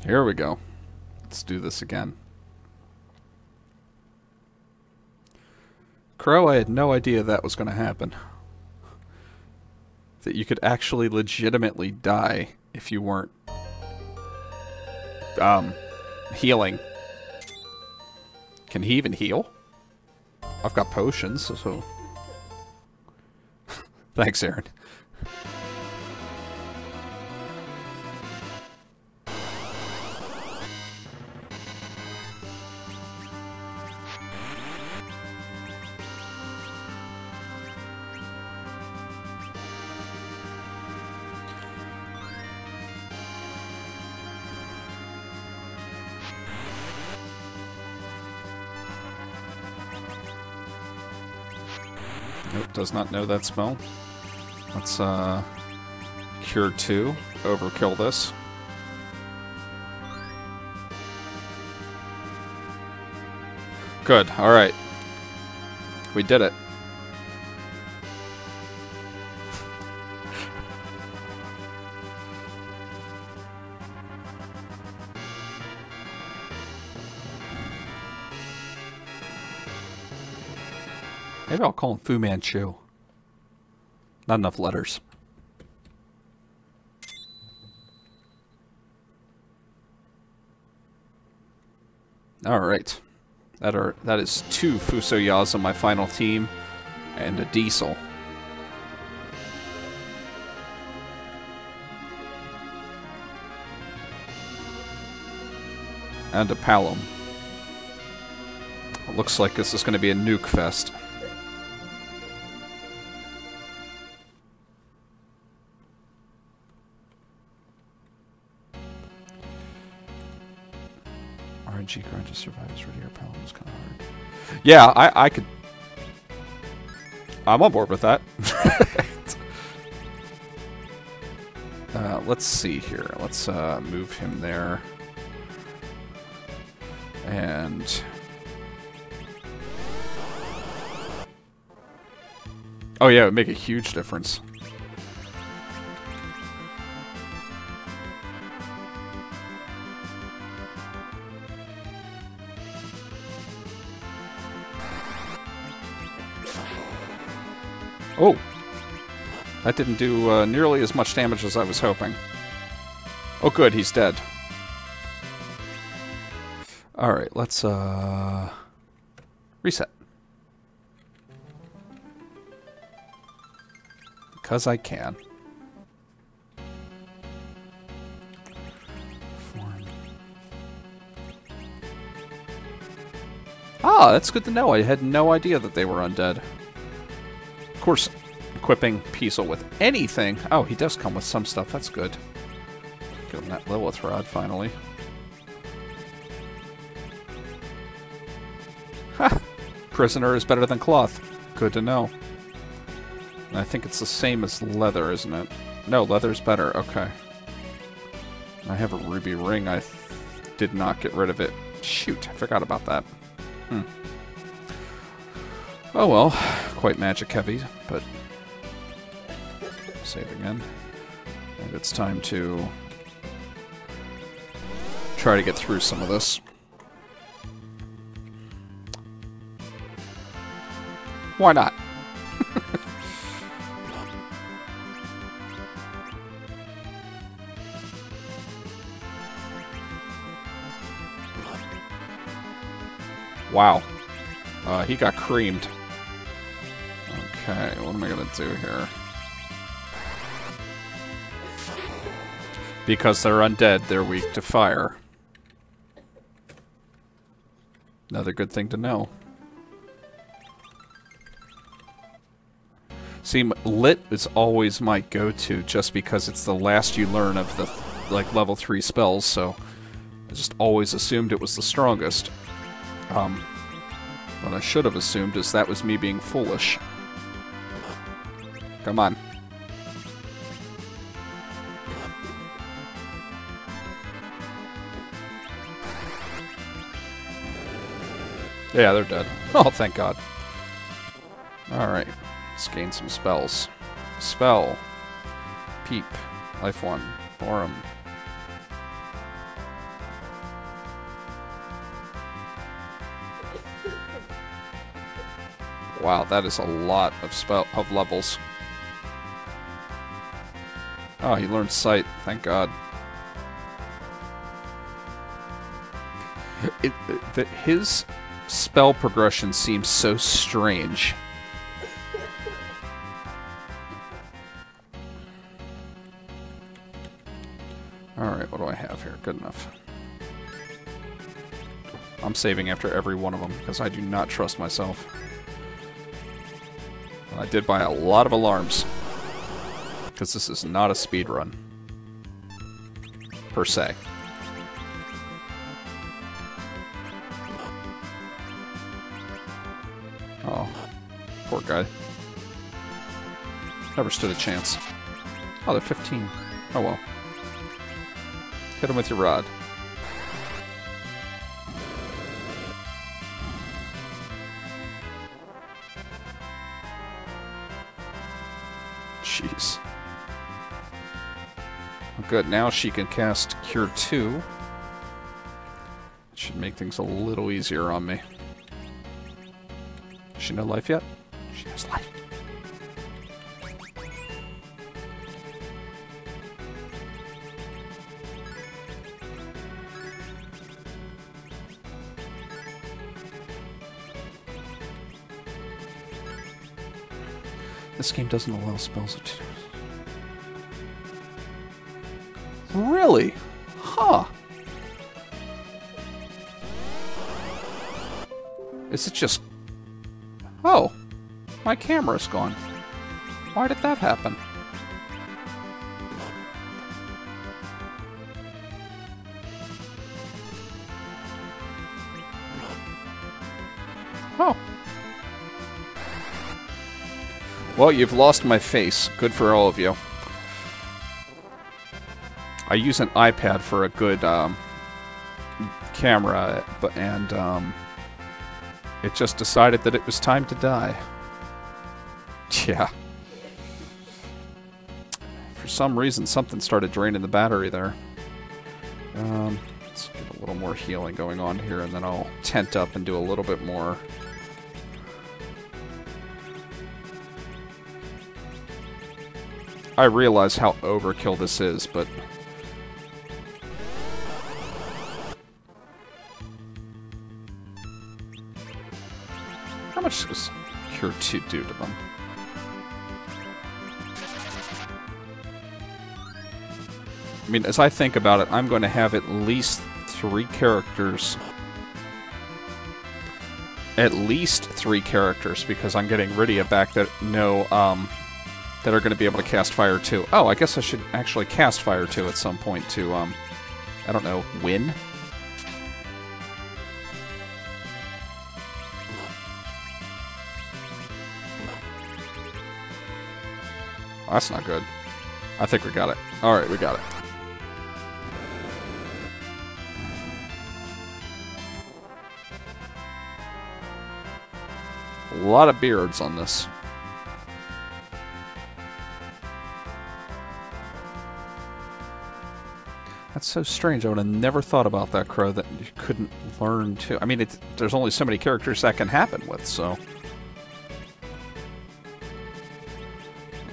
A: Here we go. Let's do this again. Crow, I had no idea that was going to happen. That you could actually legitimately die if you weren't healing. Can he even heal? I've got potions, so... Thanks, Aaron. Nope, does not know that spell. Let's, Cure 2. Overkill this. Good, alright. We did it. Maybe I'll call him Fu Manchu. Not enough letters. Alright. That is 2 Fusoyas on my final team, and a Diesel. And a Palom. It looks like this is going to be a nuke fest. RNG grind to survive is ready. Our Palom is kind of hard. Yeah, I could... I'm on board with that. Let's see here. Let's move him there. And... oh yeah, it would make a huge difference. Oh! That didn't do nearly as much damage as I was hoping. Oh good, he's dead. Alright, let's reset. Because I can. Ah, that's good to know. I had no idea that they were undead. Of course, equipping Piesel with anything... oh, he does come with some stuff. That's good. Give him that Lilith Rod, finally. Ha! Prisoner is better than cloth. Good to know. And I think it's the same as leather, isn't it? No, leather's better. Okay. I have a ruby ring. I did not get rid of it. Shoot, I forgot about that. Oh well, quite magic heavy, but... save again. And it's time to... try to get through some of this. Why not? Wow. He got creamed. Okay, what am I gonna do here? Because they're undead, they're weak to fire. Another good thing to know. See, Lit is always my go-to, just because it's the last you learn of the, like, level 3 spells, so I just always assumed it was the strongest. What I should have assumed is that was me being foolish. Come on. Yeah, they're dead. Oh, thank God. Alright. Let's gain some spells. Spell. Peep. Life 1. Borum. Wow, that is a lot of levels. Oh, he learned Sight. Thank God. His spell progression seems so strange. Alright, what do I have here? Good enough. I'm saving after every one of them, because I do not trust myself. And I did buy a lot of alarms. Because this is not a speed run. Per se. Oh, poor guy. Never stood a chance. Oh, they're 15. Oh well. Hit him with your rod. Jeez. Well, good, now she can cast Cure 2. It should make things a little easier on me. Does she know life yet? She has life. This game doesn't allow spells. Really? Huh. Is it just... Oh. My camera's gone. Why did that happen? Oh. Well, you've lost my face. Good for all of you. I use an iPad for a good camera, and it just decided that it was time to die. Yeah. For some reason, something started draining the battery there. Let's get a little more healing going on here, and then I'll tent up and do a little bit more. I realize how overkill this is, but... How much does Cure 2 do to them? I mean, as I think about it, I'm going to have at least 3 characters. At least 3 characters, because I'm getting Rydia back that know, that are going to be able to cast Fire 2. Oh, I guess I should actually cast Fire 2 at some point to, I don't know, win? Oh, that's not good. I think we got it. Alright, we got it. A lot of beards on this. That's so strange. I would have never thought about that, Crow, that you couldn't learn to... I mean, there's only so many characters that can happen with, so...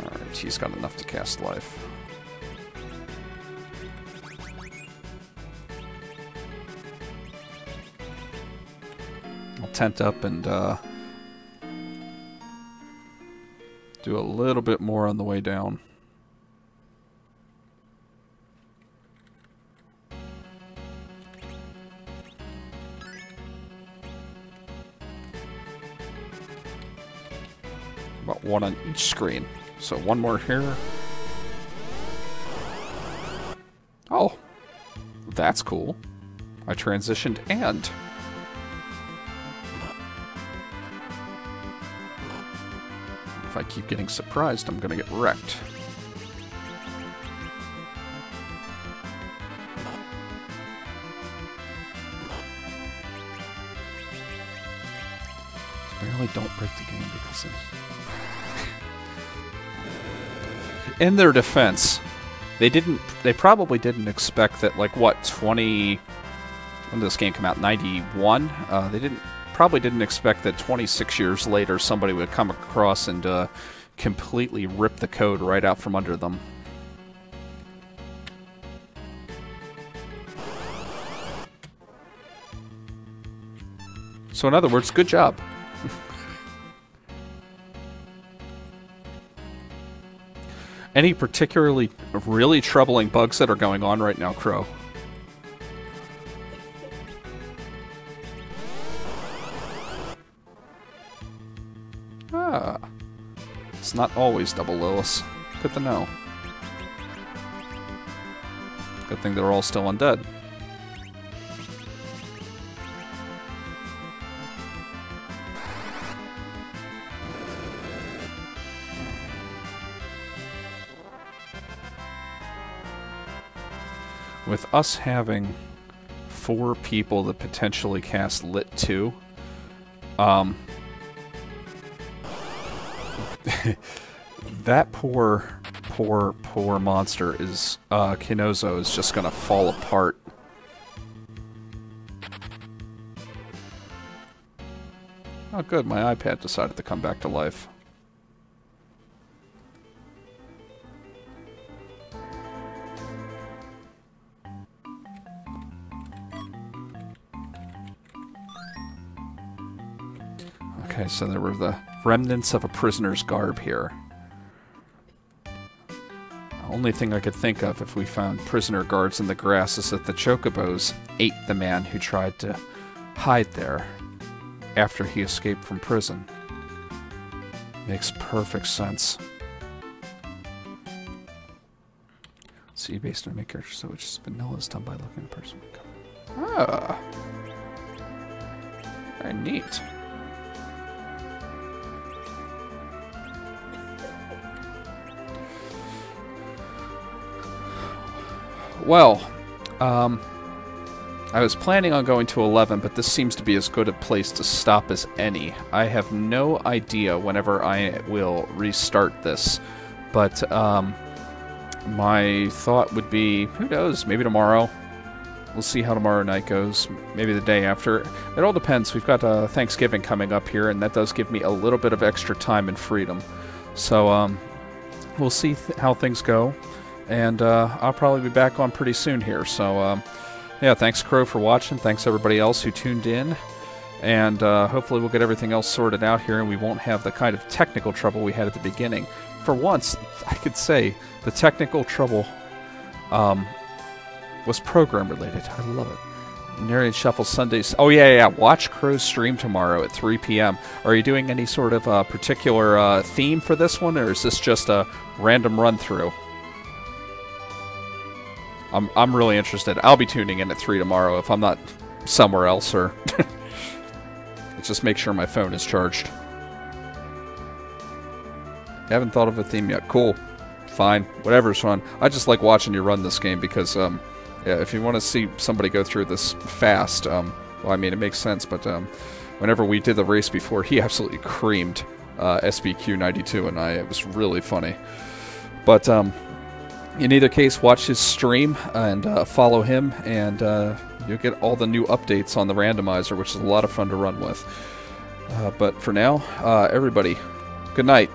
A: Alright, he's got enough to cast life. I'll tent up and, do a little bit more on the way down. About 1 on each screen. So 1 more here. Oh, that's cool. I transitioned and... If I keep getting surprised, I'm gonna get wrecked. Barely don't break the game because of... In their defense, they probably didn't expect that, like, what, when did this game come out? 91? They probably didn't expect that 26 years later somebody would come across and completely rip the code right out from under them. So in other words, good job. Any particularly really troubling bugs that are going on right now, Crow? Ah. It's not always double Lilith. Good to know. Good thing they're all still undead. With us having 4 people that potentially cast Lit 2, that poor monster is, Kinozo is just gonna fall apart. Oh good, my iPad decided to come back to life. Okay, so there were the remnants of a prisoner's garb here. only thing I could think of if we found prisoner guards in the grass is that the chocobos ate the man who tried to hide there after he escaped from prison. Makes perfect sense. See, based on my character, so which is vanilla is done by looking at a person. Ah, very neat. Well, I was planning on going to 11, but this seems to be as good a place to stop as any. I have no idea whenever I will restart this, but my thought would be, who knows, maybe tomorrow. We'll see how tomorrow night goes, maybe the day after. It all depends. We've got Thanksgiving coming up here, and that does give me a little bit of extra time and freedom. So we'll see how things go. And I'll probably be back on pretty soon here. So, yeah, thanks, Crow, for watching. Thanks, everybody else who tuned in. And hopefully we'll get everything else sorted out here, and we won't have the kind of technical trouble we had at the beginning. For once, I could say the technical trouble was program-related. I love it. Narrated Shuffle Sundays. Oh, yeah. Watch Crow's stream tomorrow at 3 p.m. Are you doing any sort of particular theme for this one, or is this just a random run-through? I'm really interested. I'll be tuning in at 3 tomorrow if I'm not somewhere else, or just make sure my phone is charged. Haven't thought of a theme yet. Cool. Fine. Whatever's fun. I just like watching you run this game because, yeah, if you want to see somebody go through this fast, well, I mean, it makes sense, but whenever we did the race before, he absolutely creamed SBQ92 and I. It was really funny. But, in either case, watch his stream and follow him, and you'll get all the new updates on the randomizer, which is a lot of fun to run with. But for now, everybody, good night.